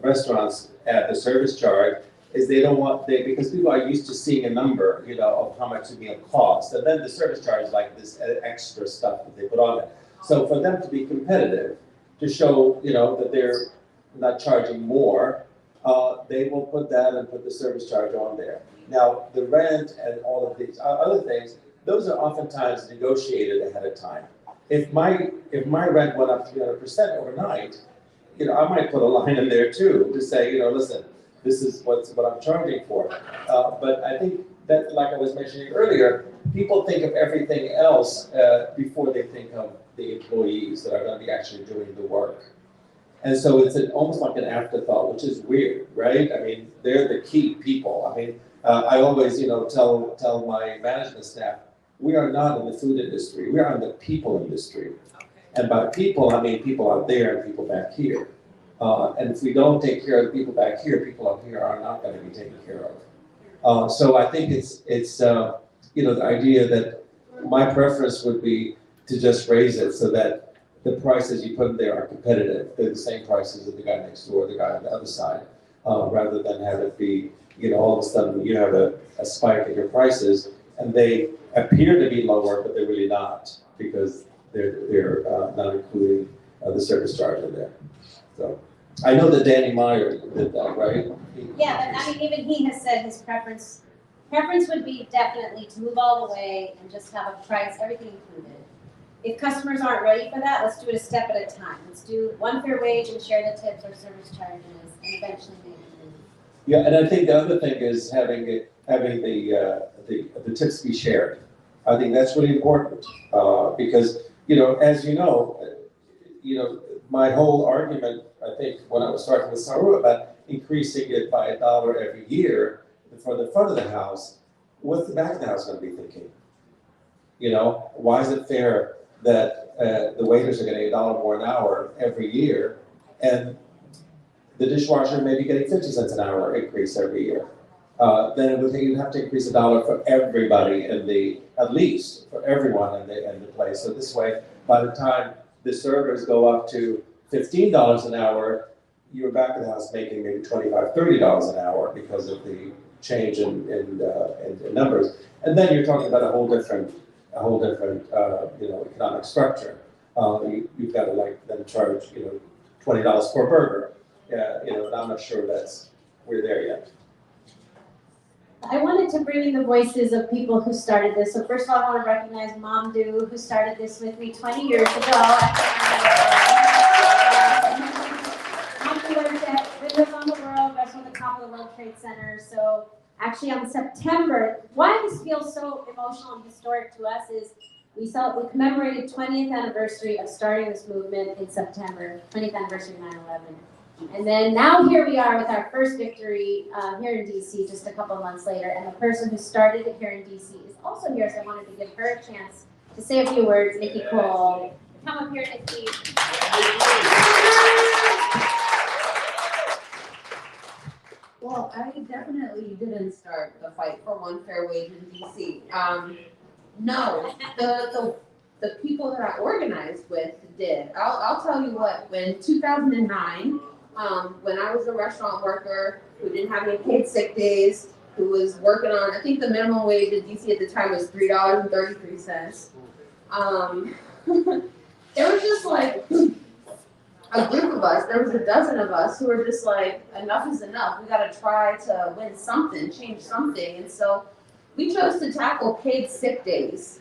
restaurants add the service charge is because people are used to seeing a number, of how much a meal costs, and then the service charge is like this extra stuff that they put on it. So for them to be competitive, to show, that they're not charging more, they will put that and put the service charge on there. Now, the rent and all of these other things, those are oftentimes negotiated ahead of time. If my rent went up 300% overnight, I might put a line in there too to say, listen, this is what I'm charging for. But I think that, like I was mentioning earlier, people think of everything else before they think of the employees that are going to be actually doing the work. And so it's almost like an afterthought, which is weird, right? I mean, they're the key people. I mean, I always, tell my management staff, we are not in the food industry. We are in the people industry. And by people, I mean people out there and people back here. And if we don't take care of the people back here, people up here are not going to be taken care of. So I think it's the idea that my preference would be to just raise it so that the prices you put in there are competitive. They're the same prices as the guy next door, the guy on the other side, rather than have it be, all of a sudden you have a spike in your prices and they appear to be lower, but they're really not because they're not including the service charge in there. So I know that Danny Meyer did that, right? Yeah, but I mean, even he has said his preference would be definitely to move all the way and just have a price, everything included. If customers aren't ready for that, let's do it a step at a time. Let's do one fair wage and share the tips or service charges and eventually make it move. Yeah, and I think the other thing is having the tips be shared. I think that's really important because, as my whole argument, I think, when I was talking with Saru about increasing it by $1 every year for the front of the house, what's the back of the house going to be thinking? Why is it fair that the waiters are getting $1 more an hour every year, and the dishwasher may be getting 50 cents an hour increase every year? Then it would think you'd have to increase $1 for everybody at least for everyone in the place. So this way, by the time the servers go up to $15 an hour, you're back of the house making maybe $25, $30 an hour because of the change in numbers. And then you're talking about a whole different economic structure. You've got to then charge $20 for a burger. And I'm not sure we're there yet. I wanted to bring in the voices of people who started this. So first of all, I want to recognize Mom Do, who started this with me 20 years ago. Mom Do worked at Windows on the World, restaurant at the top of the World Trade Center. So actually on September, why this feels so emotional and historic to us is we commemorated 20th anniversary of starting this movement in September, 20th anniversary of 9/11. And then now here we are with our first victory here in DC just a couple months later. And the person who started it here in DC is also here, so I wanted to give her a chance to say a few words. Nikki Cole. Come up here, Nikki. Well, I definitely didn't start the fight for one fair wage in DC. No, the people that I organized with did. I'll tell you what, when 2009, when I was a restaurant worker who didn't have any paid sick days, who was working on, I think the minimum wage in DC at the time was $3.33. there was just like a group of us, there was a dozen of us who were just like, enough is enough. We gotta try to win something, change something. And so we chose to tackle paid sick days.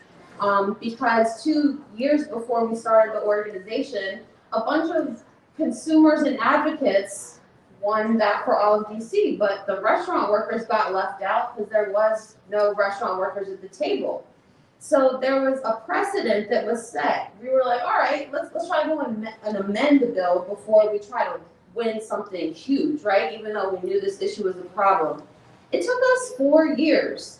Because 2 years before we started the organization, a bunch of consumers and advocates won that for all of DC, but the restaurant workers got left out because there was no restaurant workers at the table. So there was a precedent that was set. We were like, all right, let's try to go and amend the bill before we try to win something huge, right? Even though we knew this issue was a problem. It took us 4 years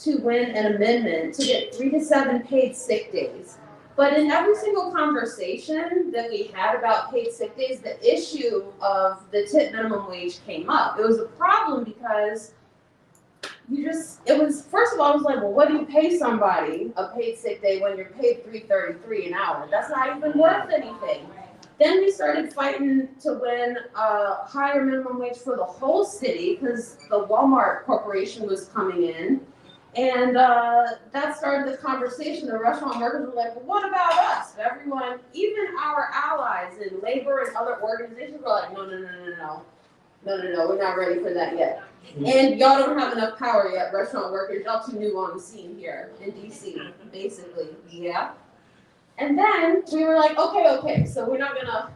to win an amendment to get 3 to 7 paid sick days. But in every single conversation that we had about paid sick days, the issue of the tip minimum wage came up. It was a problem because first of all, it was like, well, what do you pay somebody a paid sick day when you're paid $3.33 an hour? That's not even worth anything. Then we started fighting to win a higher minimum wage for the whole city because the Walmart Corporation was coming in. And that started the conversation. The restaurant workers were like, well, what about us? Everyone, even our allies in labor and other organizations were like, no, we're not ready for that yet. And y'all don't have enough power yet, restaurant workers. Y'all too new on the scene here in DC, basically, yeah. And then we were like, okay, so we're not gonna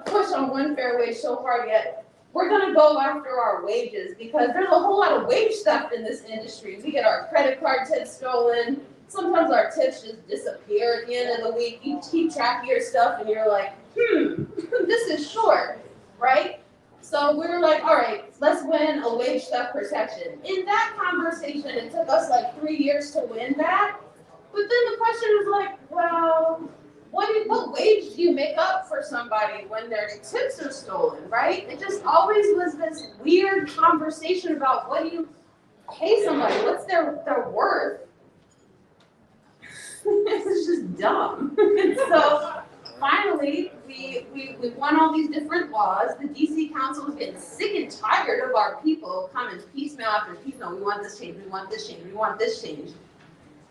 push on one fair wage so hard yet. We're gonna go after our wages because there's a whole lot of wage theft in this industry. We get our credit card tips stolen. Sometimes our tips just disappear at the end of the week. You keep track of your stuff and you're like, this is short, right? So we were like, all right, let's win a wage theft protection. In that conversation, it took us like 3 years to win that. But then the question was like, well, what wage do you make up for somebody when their tips are stolen, right? It just always was this weird conversation about what do you pay somebody? What's their worth? It's just dumb. And so finally, we won all these different laws. The DC Council was getting sick and tired of our people coming piecemeal after piecemeal. We want this change, we want this change, we want this change.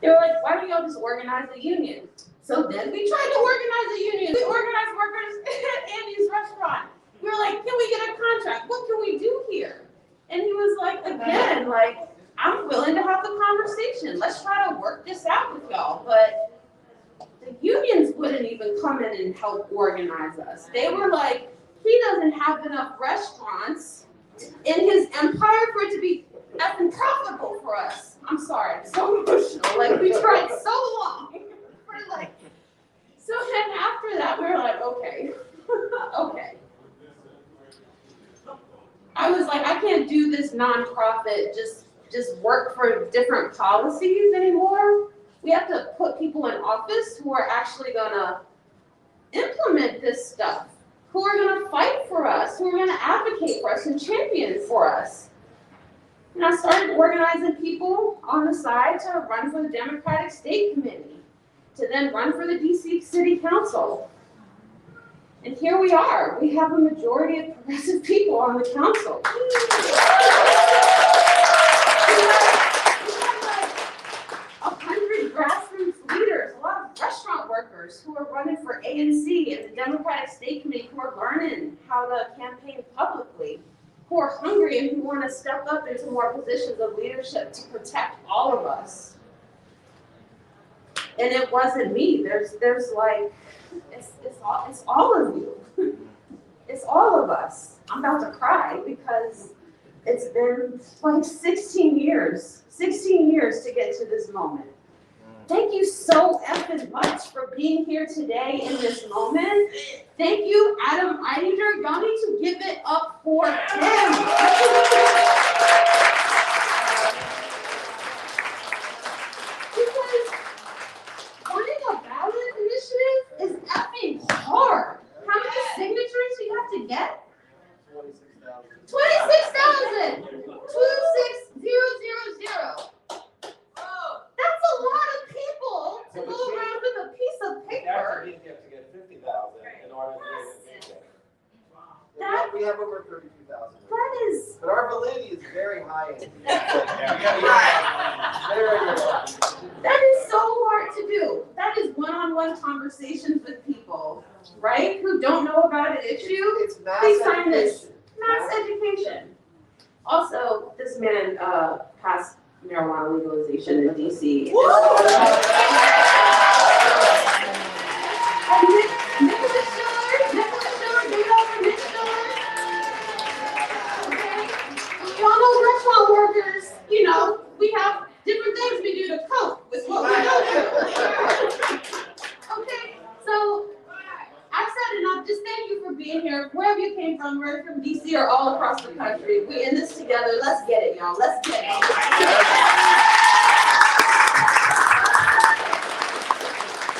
They were like, why don't y'all just organize a union? So then we tried to organize a union. We organized workers at Andy's restaurant. We were like, can we get a contract? What can we do here? And he was like, again, like, I'm willing to have the conversation. Let's try to work this out with y'all. But the unions wouldn't even come in and help organize us. They were like, he doesn't have enough restaurants in his empire for it to be effing profitable for us. I'm sorry, I'm so emotional. Like, we tried so long. So then after that, we were like, okay. I was like, I can't do this nonprofit, just work for different policies anymore. We have to put people in office who are actually gonna implement this stuff, who are gonna fight for us, who are gonna advocate for us and champion for us. And I started organizing people on the side to run for the Democratic State Committee, to then run for the DC City Council. And here we are. We have a majority of progressive people on the council. We have like 100 grassroots leaders, a lot of restaurant workers who are running for ANC and the Democratic State Committee who are learning how to campaign publicly, who are hungry and who want to step up into more positions of leadership to protect all of us. And it wasn't me. There's like, it's all of you. It's all of us. I'm about to cry because it's been like 16 years to get to this moment. Thank you so effing much for being here today in this moment. Thank you, Adam Eidinger. Y'all need to give it up for him. Because running a ballot initiative is effing hard. How many signatures do you have to get? 26,000. 26,000! 26000. That's a lot of people to go around with a piece of paper. Actually, you have to get 50,000 in order to get it. That- We have over 32,000. That is, But our validity is very high. that is so hard to do. That that is one-on-one conversations with people, right? Who don't know about an issue. It's mass Please sign this. education. Mass education. Also, this man passed marijuana legalization in DC. And Nicholas Shallal, do you know Nick Shallal? Okay. You all know restaurant workers, you know, we have different things we do to cope with what we don't do. Okay, so I've said enough. Just thank you for being here. Wherever you came from, whether from DC or all across the country, we in this together. Let's get it, y'all. Let's get it.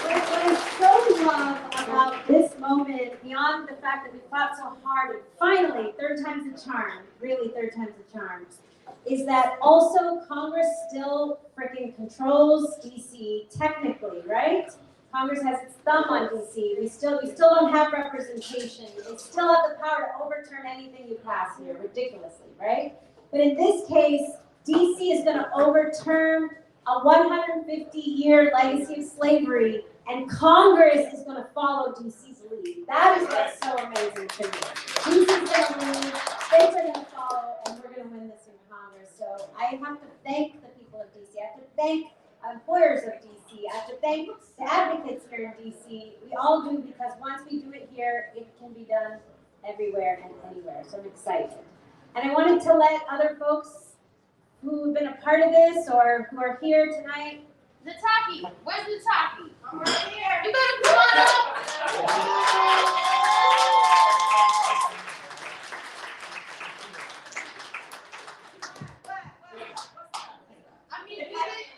What I so love about this moment, beyond the fact that we fought so hard, and finally, third time's a charm, really third time's a charm, is that also Congress still freaking controls DC technically, right? Congress has its thumb on DC. We still don't have representation. They still have the power to overturn anything you pass here, ridiculously, right? But in this case, DC is going to overturn a 150-year legacy of slavery, and Congress is going to follow DC's lead. That is what's so amazing to me. DC's going to lead, states are going to follow, and we're going to win this in Congress. So I have to thank the people of DC. I have to thank employers of DC. I have to thank the advocates here in DC. We all do, because once we do it here, it can be done everywhere and anywhere. So I'm excited. And I wanted to let other folks who have been a part of this or who are here tonight. Nataki, where's Nataki? I'm right here. You better come on up. I mean,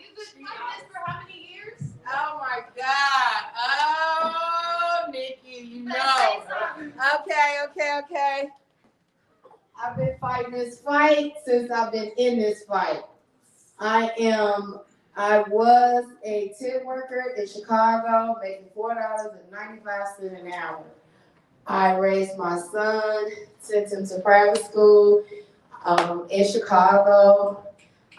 you've been fighting this for how many years? Oh my God. Oh, Nikki, you know. Okay. I've been fighting this fight since I've been in this fight. I was a tip worker in Chicago, making $4.95 an hour. I raised my son, sent him to private school in Chicago.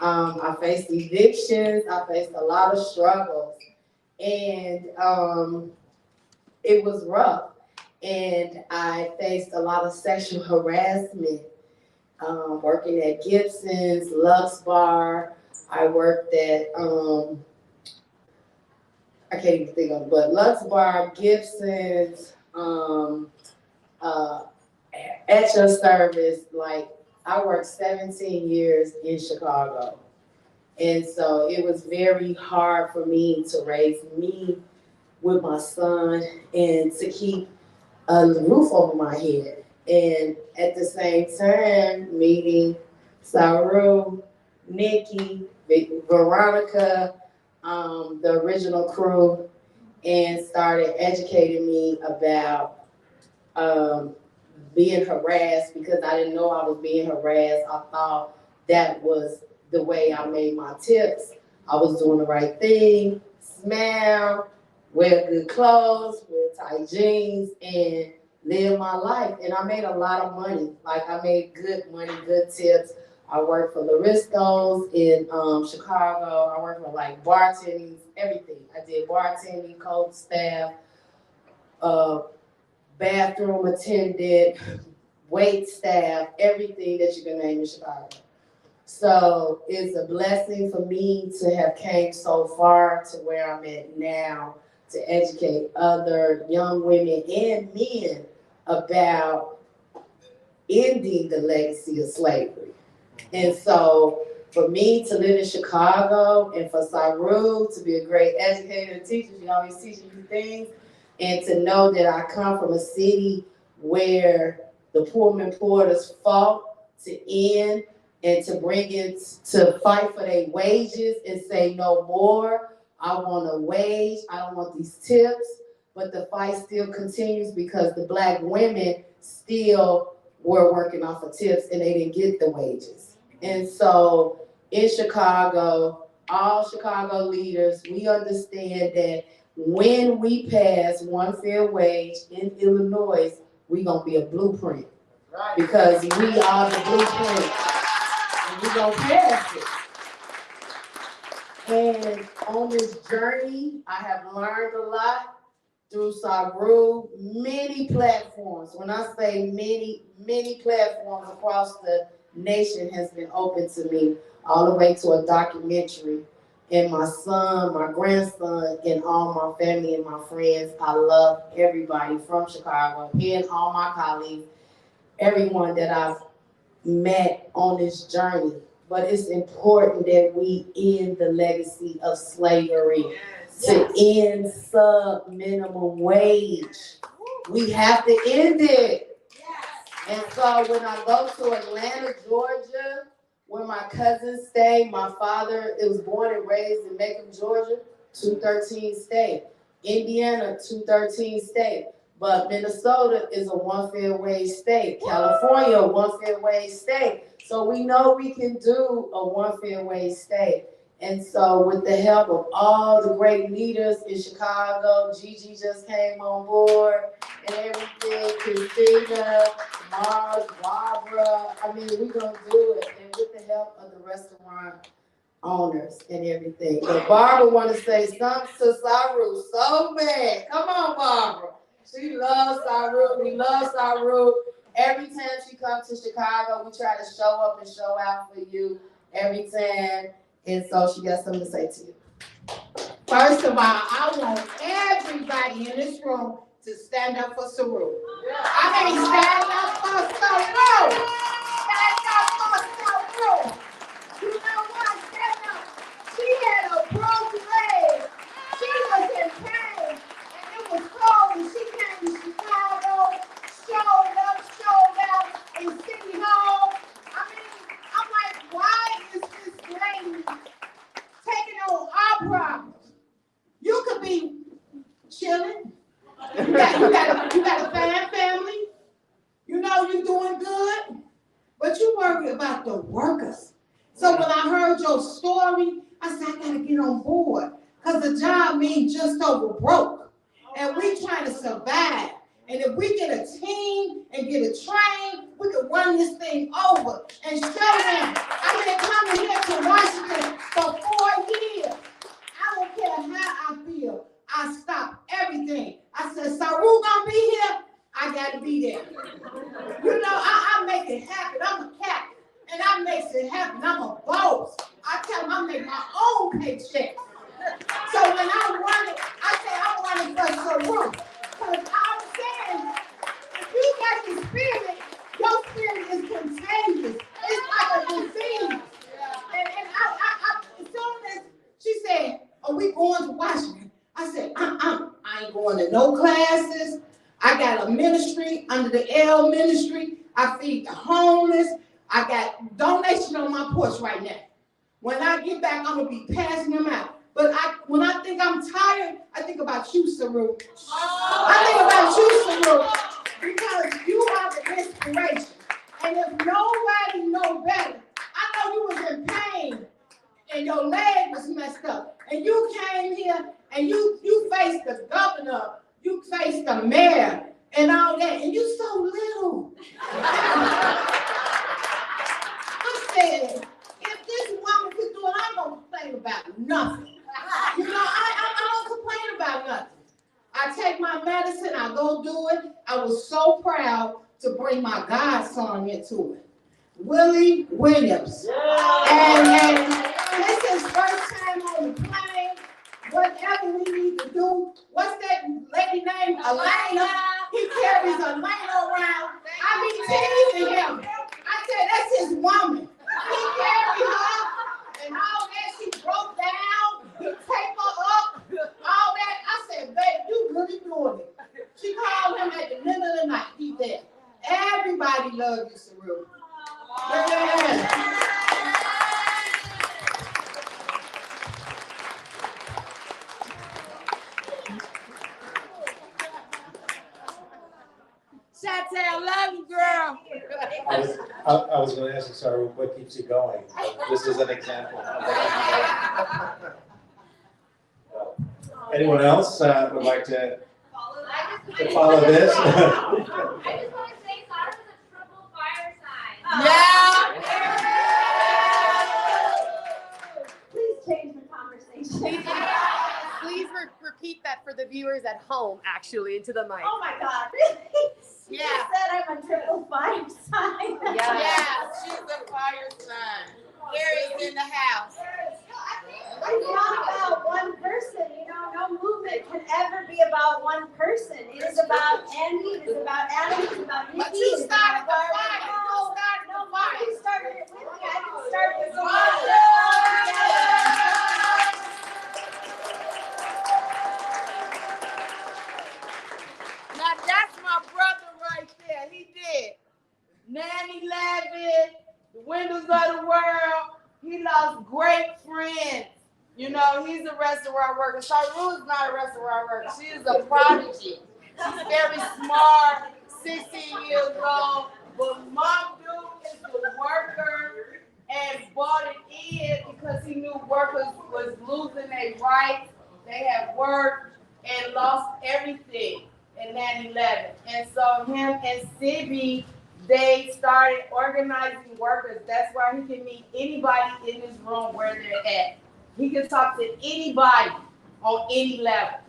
I faced evictions. I faced a lot of struggles, and it was rough. And I faced a lot of sexual harassment, working at Gibson's, Lux Bar. I worked at, I can't even think of it, but Lux Bar, Gibson's, at your service. Like, I worked 17 years in Chicago. And so it was very hard for me to raise me with my son and to keep a roof over my head. And at the same time, meeting Saru, Nikki, Veronica, the original crew, and started educating me about being harassed, because I didn't know I was being harassed. I thought that was the way I made my tips. I was doing the right thing, smile, wear good clothes, wear tight jeans, and live my life. And I made a lot of money. Like, I made good money, good tips. I worked for Larisco's in Chicago. I worked for like bartending, everything. I did bartending, coach staff, bathroom attendant, wait staff, everything that you can name in Chicago. So it's a blessing for me to have came so far to where I'm at now, to educate other young women and men about ending the legacy of slavery. And so for me to live in Chicago, and for Saru to be a great educator and teacher, she always teaching you things, and to know that I come from a city where the Pullman Porters fought to end and to bring it, to fight for their wages and say no more. I want a wage, I don't want these tips, but the fight still continues because the Black women still were working off of tips and they didn't get the wages. And so in Chicago, all Chicago leaders, we understand that when we pass one fair wage in Illinois, we're gonna be a blueprint. Right. Because we are the blueprint. And we're gonna pass it. And on this journey, I have learned a lot through Saru, many platforms. When I say many, many platforms across the nation has been open to me, all the way to a documentary. And my son, my grandson, and all my family and my friends, I love everybody from Chicago and all my colleagues, everyone that I've met on this journey. But it's important that we end the legacy of slavery, to end subminimum wage. We have to end it. And so when I go to Atlanta, Georgia, where my cousins stay, my father was born and raised in Macon, Georgia, 213 state. Indiana, 213 state. But Minnesota is a one fair wage state. California, one fair wage state. So we know we can do a one fair wage state. And so with the help of all the great leaders in Chicago, Gigi just came on board and everything, Christina, Mars, Barbara, I mean, we're gonna do it. And with the help of the restaurant owners and everything. But Barbara wanna say something to Saru so bad. Come on, Barbara. She loves Saru, we love Saru. Every time she comes to Chicago, we try to show up and show out for you every time. And so she got something to say to you. First of all, I want everybody in this room to stand up for Saru. I mean, stand up for Saru. Stand up for Saru. You know what? Stand up. She had a broken leg. She was in pain, and it was cold, and she came to Chicago, showed up, showed out in City Hall. I mean, I'm like, why is this lady taking on our problems? You could be chilling. You got a fine family. You know you're doing good, but you worry about the workers. So when I heard your story, I said, I gotta get on board. Because the job means just over broke. And we trying to survive. And if we get a team and get a train, we can run this thing over and show them. I've been coming here to Washington for 4 years. I don't care how I feel. I stop everything. I said, Saru gonna be here? I gotta be there. You know, I make it happen. I'm a captain. And I makes it happen. I'm a boss. I tell them I make my own paycheck. So when I run it, I say I'm running for Saru. Because I'm saying, if you got the spirit, your spirit is contagious. It's like a disease. And as soon as she said, are we going to Washington? I said, I ain't going to no classes. I got a ministry under the L ministry. I feed the homeless. I got donation on my porch right now. When I get back, I'm gonna be passing them out. But when I think I'm tired, I think about you, Saru. I think about you, Saru, because you are the inspiration. And if nobody know better, I know you was in pain and your leg was messed up. And you came here and you faced the governor, you faced the mayor and all that, and you so little. I said, if this woman could do it, I don't complain about nothing. You know, I don't complain about nothing. I take my medicine, I go do it. I was so proud to bring my godson into it. Willie Williams. And this is his first time on the plane. Whatever we need to do, what's that lady name? Elena. He carries Elena around. I be teasing him. I said, that's his woman. He carried her and all that. She broke down. He take her up. All that. I said, babe, you really doing it. She called him at the middle of the night. He there. Everybody loves you, Saru. Yeah. Shante, I love you, girl. I was going to ask you, sorry, what keeps you going? This is an example. Anyone else would like to follow this? I just want to say Sarah was a triple fire sign. Yeah. Please change the conversation. fires at home, actually, into the mic. Oh my God, really? Yeah. You said I'm a triple fire sign. Yeah, she's a fire sign. Gary's in the house. It's not about one person, no movement can ever be about one person. It is about Andy, it is about Adam, it is about Nikki. But you it is started about the Barbara. fire. Nobody started it with me. I didn't start it with Come somebody on. Now that's my brother right there. He did 9/11, the windows of the world. He lost great friends. You know, he's a restaurant worker. Saru is not a restaurant worker. She is a prodigy. She's very smart, 16 years old. But Mom Dude is the worker and bought it in because he knew workers was losing their rights. They had worked and lost everything in 9/11. And so him and Sibby, they started organizing workers. That's why he can meet anybody in this room where they're at. He can talk to anybody on any level.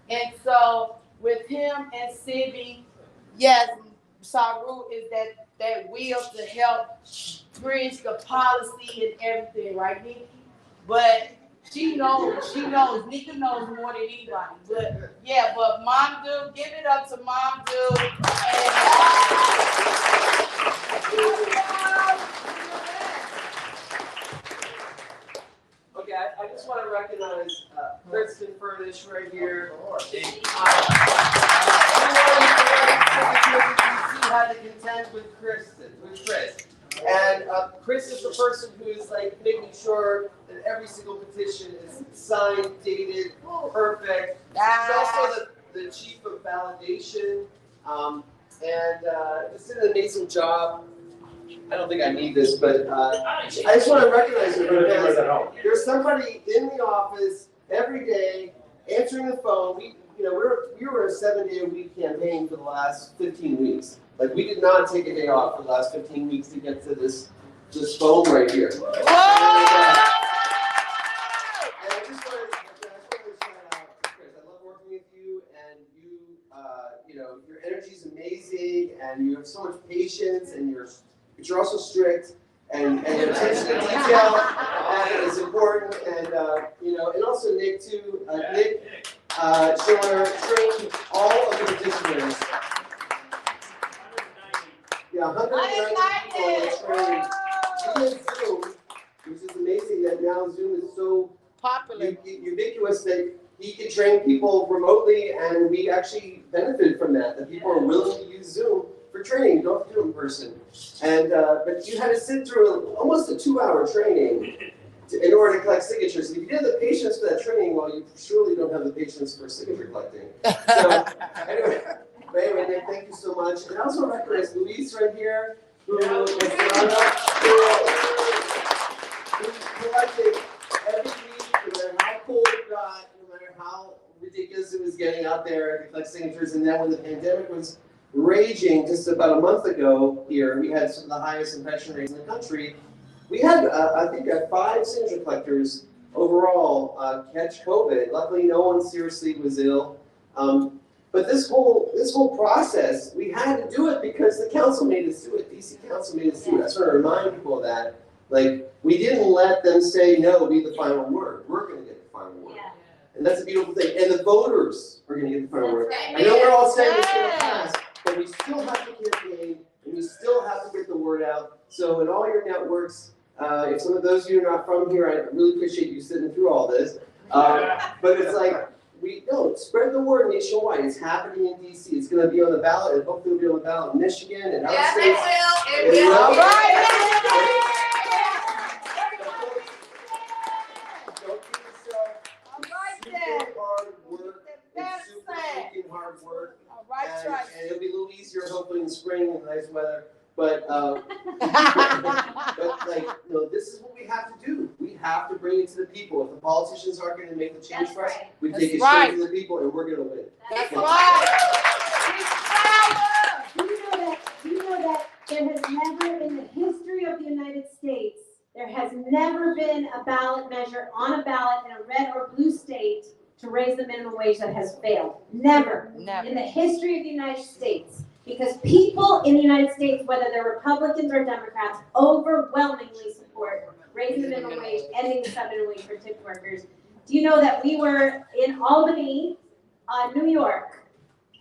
And so with him and Sibby, yes, Saru is that wheel to help bridge the policy and everything, right, Nikki? But she knows, Nika knows more than anybody. But yeah, but Mom Dude, give it up to Mom Dude. Okay, I just want to recognize Kristen Furnish right here. Had to contend with Chris. And Chris is the person who is like making sure that every single petition is signed, dated, perfect. She's also the chief of validation, and just did an amazing job. I don't think I need this, but I just want to recognize her because there's somebody in the office every day answering the phone. We were a 7-day-a-week campaign for the last 15 weeks. Like, we did not take a day off for the last 15 weeks to get to this phone right here. And I just want to shout out to Chris. I love working with you, and your energy is amazing, and you have so much patience, but you're also strict, and your attention to detail is important, and also Nick too. Nick Shallal trained all of the petitioners. Yeah, 190 people trained via Zoom, which is amazing that now Zoom is so popular, ubiquitous that he can train people remotely, and we actually benefited from that. That people are willing to use Zoom for training. You don't have to do it in person. And but you had to sit through almost a 2-hour training in order to collect signatures. If you didn't have the patience for that training, well, you surely don't have the patience for signature collecting. So anyway, Nick, thank you so much. And I also recognize Luis right here, who collected every week, no matter how cold it got, no matter how ridiculous it was getting out there to collect signatures. And then when the pandemic was raging just about a month ago here, we had some of the highest infection rates in the country. We had, I think, 5 signature collectors overall catch COVID. Luckily, no one seriously was ill. But this whole process, we had to do it because the council made us do it. DC Council made us do it. I just want to remind people of that. Like, we didn't let them say, no, be the final word. We're going to get the final word. Yeah. And that's a beautiful thing. And the voters are going to get the final word. I know we're all saying it's going to pass, but we still have to campaign, and we still have to get the word out. So in all your networks, if some of those of you are not from here, I really appreciate you sitting through all this. But it's like, spread the word nationwide. It's happening in DC. It's going to be on the ballot, and hopefully it'll be on the ballot in Michigan and other states. It will. All right. Don't give yourself. Super hard work. It's super freaking hard work. All right, and it'll be a little easier hopefully in the spring with nice weather. But this is what we have to do. We have to bring it to the people. If the politicians aren't going to make the change for us, we take it straight to the people, and we're going to win. That's right. Do you know that there has never, in the history of the United States, there has never been a ballot measure on a ballot in a red or blue state to raise the minimum wage that has failed. Never. Never. In the history of the United States. Because people in the United States, whether they're Republicans or Democrats, overwhelmingly support raising the minimum wage, ending the subminimum wage for tip workers. Do you know that we were in Albany, New York,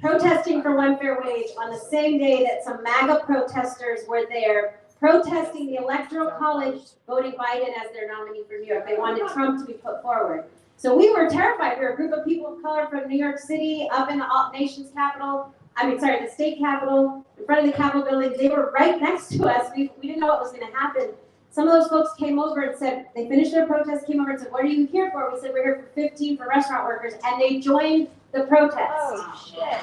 protesting for one fair wage on the same day that some MAGA protesters were there protesting the Electoral College voting Biden as their nominee for New York. They wanted Trump to be put forward. So we were terrified. We were a group of people of color from New York City up in the nation's capital. The state capitol, in front of the Capitol building. They were right next to us. We didn't know what was going to happen. Some of those folks came over and said, they finished their protest, came over and said, what are you here for? We said, we're here for 15 for restaurant workers. And they joined the protest. Oh,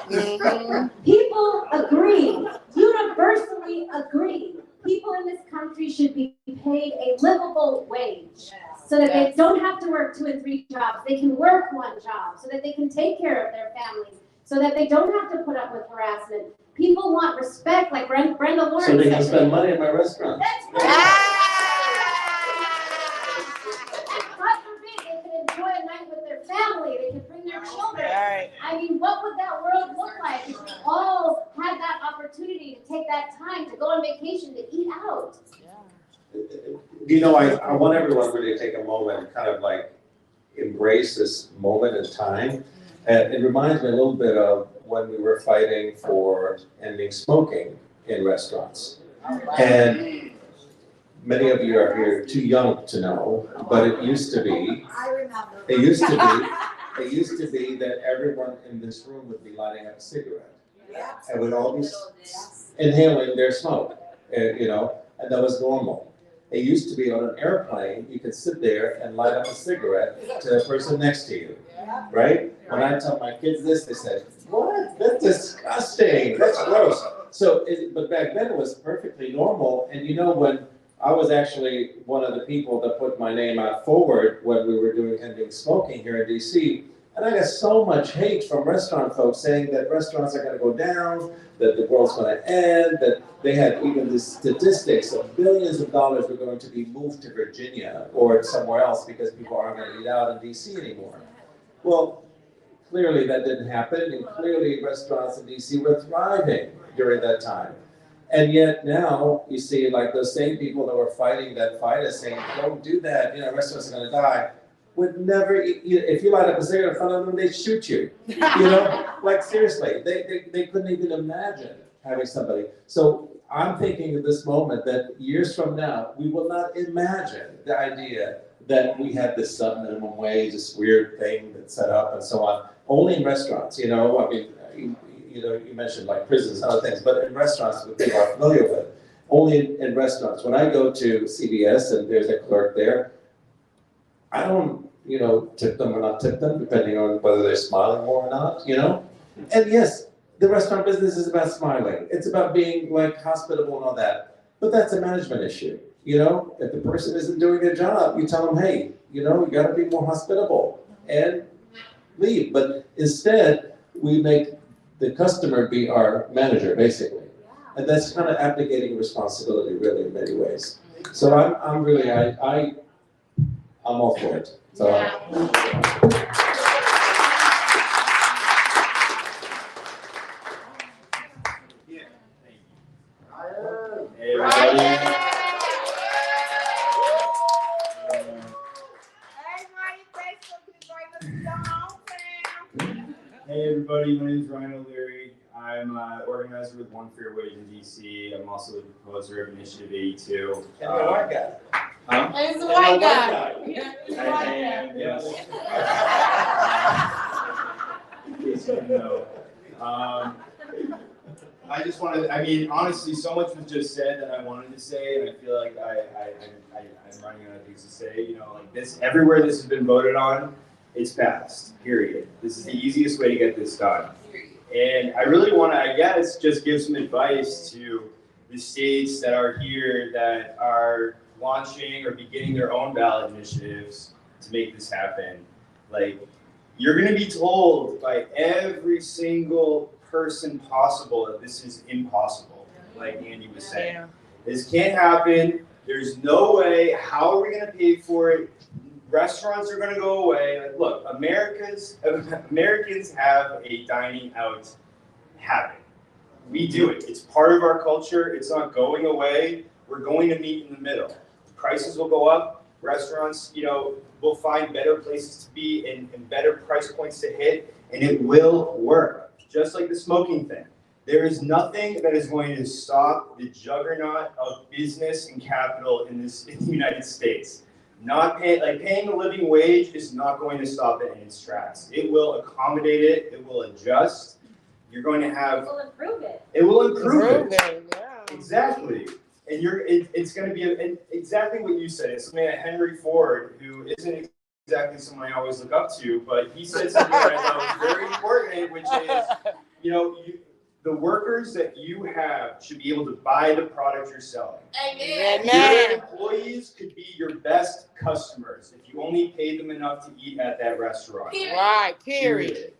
shit. People agree, universally agree. People in this country should be paid a livable wage so that they don't have to work 2 and 3 jobs. They can work 1 job so that they can take care of their families, so that they don't have to put up with harassment. People want respect, like Brenda Lawrence. So they can spend money at my restaurant. That's right. God forbid they can enjoy a night with their family. They can bring their children. Right. I mean, what would that world look like if we all had that opportunity to take that time to go on vacation, to eat out? You know, I want everyone really to take a moment and kind of like embrace this moment in time. And it reminds me a little bit of when we were fighting for ending smoking in restaurants. And many of you are here too young to know, but it used to be, it used to be that everyone in this room would be lighting up a cigarette. And would all be inhaling their smoke, you know, and that was normal. It used to be on an airplane, you could sit there and light up a cigarette to the person next to you, right? When I tell my kids this, they say, what? That's disgusting, that's gross. So, but back then it was perfectly normal, and you know, when I was actually one of the people that put my name out forward when we were doing ending smoking here in DC, and I got so much hate from restaurant folks saying that restaurants are gonna go down, that the world's gonna end, that they had even the statistics of billions of dollars were going to be moved to Virginia or somewhere else because people aren't gonna eat out in DC anymore. Well, clearly that didn't happen, and clearly restaurants in DC were thriving during that time. And yet now you see like those same people that were fighting that fight are saying, don't do that, you know, restaurants are gonna die. Would never, if you light up a cigarette in front of them, they'd shoot you. You know, like seriously, they couldn't even imagine having somebody. So I'm thinking at this moment that years from now, we will not imagine the idea that we have this sub-minimum wage, this weird thing that's set up and so on. Only in restaurants, you know, I mean, you know, you mentioned like prisons and other things, but in restaurants that people are familiar with, only in restaurants. When I go to CVS and there's a clerk there, I don't, you know, tip them or not tip them, depending on whether they're smiling more or not, you know? And yes, the restaurant business is about smiling. It's about being like hospitable and all that. But that's a management issue, you know? If the person isn't doing their job, you tell them, hey, you know, you gotta be more hospitable and leave. But instead, we make the customer be our manager, basically. And that's kind of abdicating responsibility, really, in many ways. So I'm really, I'm all for it. So. Hey everybody, my name is Ryan O'Leary. I'm an organizer with One Fair Wage in DC. I'm also the proposer of Initiative 82. And the white guy. Huh? He's the white guy. I am, yes. In case you didn't know. I just wanted, I mean, honestly, so much was just said that I wanted to say, and I feel like I'm running out of things to say. You know, like this, everywhere this has been voted on, it's passed, period. This is the easiest way to get this done. And I really want to, I guess, just give some advice to the states that are here that are launching or beginning their own ballot initiatives to make this happen. Like, you're going to be told by every single person possible that this is impossible, like Andy was saying. This can't happen. There's no way. How are we going to pay for it? restaurants are gonna go away. Like, look, Americans have a dining out habit. We do it. It's part of our culture. It's not going away. We're going to meet in the middle. Prices will go up. Restaurants, will find better places to be and better price points to hit, and it will work. Just like the smoking thing. There is nothing that is going to stop the juggernaut of business and capital in the United States. Paying a living wage is not going to stop it in its tracks. It will accommodate it. It will adjust. You're going to have. It will improve it. It will improve it. Yeah. Exactly. And it's going to be exactly what you said. It's something that Henry Ford, who isn't exactly someone I always look up to, but he said something that I thought was very important, which is, the workers that you have should be able to buy the product you're selling. Amen. Your employees could be your best customers if you only paid them enough to eat at that restaurant. Right, period.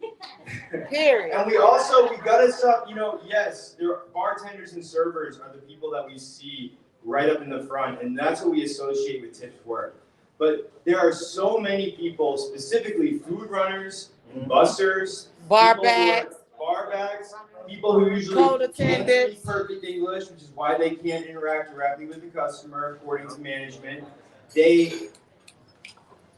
Period. And we gotta stop, yes, bartenders and servers are the people that we see right up in the front, and that's what we associate with tips work. But there are so many people, specifically food runners, bussers, Bar backs, people who usually cold can't attendants. speak perfect English, which is why they can't interact directly with the customer, according to management. They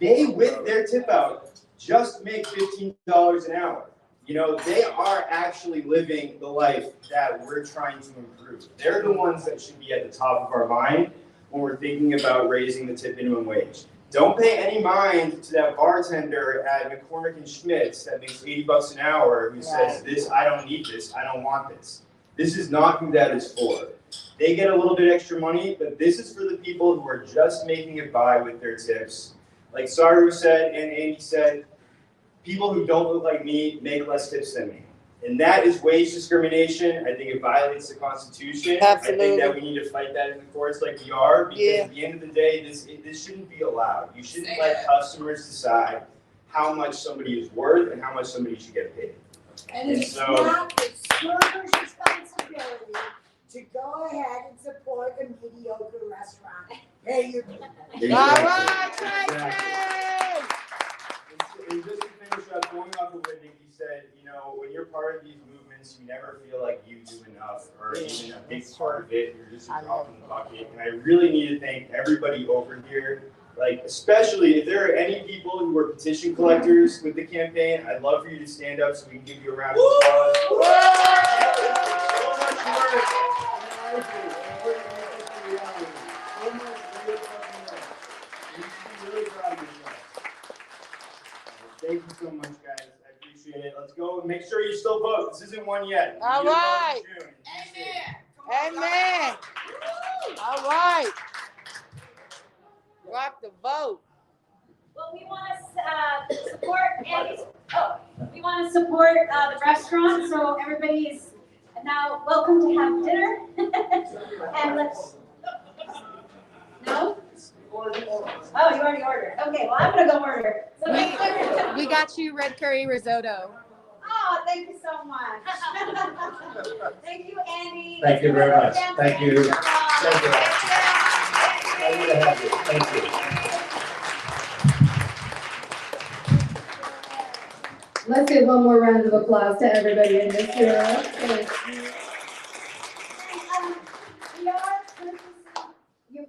with their tip out, just make $15 an hour. They are actually living the life that we're trying to improve. They're the ones that should be at the top of our mind when we're thinking about raising the tip minimum wage. Don't pay any mind to that bartender at McCormick and Schmidt's that makes $80 an hour who says, I don't need this, I don't want this. This is not who that is for. They get a little bit extra money, but this is for the people who are just making it by with their tips. Like Saru said and Andy said, people who don't look like me make less tips than me. And that is wage discrimination. I think it violates the Constitution. Absolutely. I think that we need to fight that in the courts like we are, because at the end of the day, this shouldn't be allowed. You shouldn't let customers decide how much somebody is worth and how much somebody should get paid. And it's not the server's responsibility to go ahead and support a mediocre restaurant. Pay your people. All right, Tracy! And just to finish up, going off of what Nikki said, when you're part of these movements, you never feel like you do enough or even a big part of it. You're just a drop in the bucket. And I really need to thank everybody over here. Especially if there are any people who are petition collectors with the campaign, I'd love for you to stand up so we can give you a round of applause. So much work. Thank you so much, guys. I appreciate it. Let's go. Make sure you still vote. This isn't one yet. All right. Amen. All right. Rock the vote. Well, we want to support Andy's. We want to support the restaurant, so everybody is now welcome to have dinner. And let's. No. Oh, you already ordered. Okay, well, I'm gonna go order. So we got you red curry risotto. Oh, thank you so much. Thank you, Andy. Thank you very much. Thank you. Thank you. Happy to have you. Thank you. Let's give one more round of applause to everybody in this room. Thank you.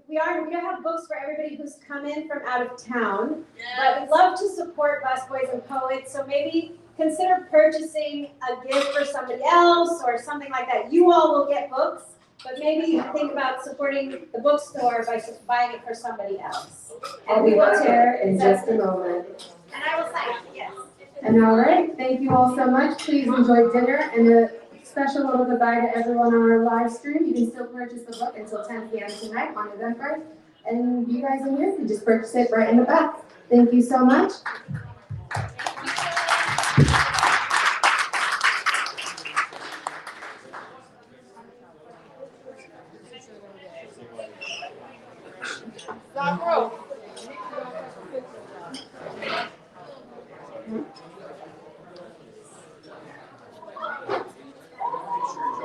We don't have books for everybody who's come in from out of town, but we'd love to support Busboys and Poets, so maybe consider purchasing a gift for somebody else or something like that. You all will get books, but maybe think about supporting the bookstore by buying it for somebody else. I'll be right there in just a moment. And I will sign it, yes. And all right, thank you all so much. Please enjoy dinner and a special little goodbye to everyone on our live stream. You can still purchase the book until 10 p.m. tonight on November. And you guys in here can just purchase it right in the back. Thank you so much. Stop, bro.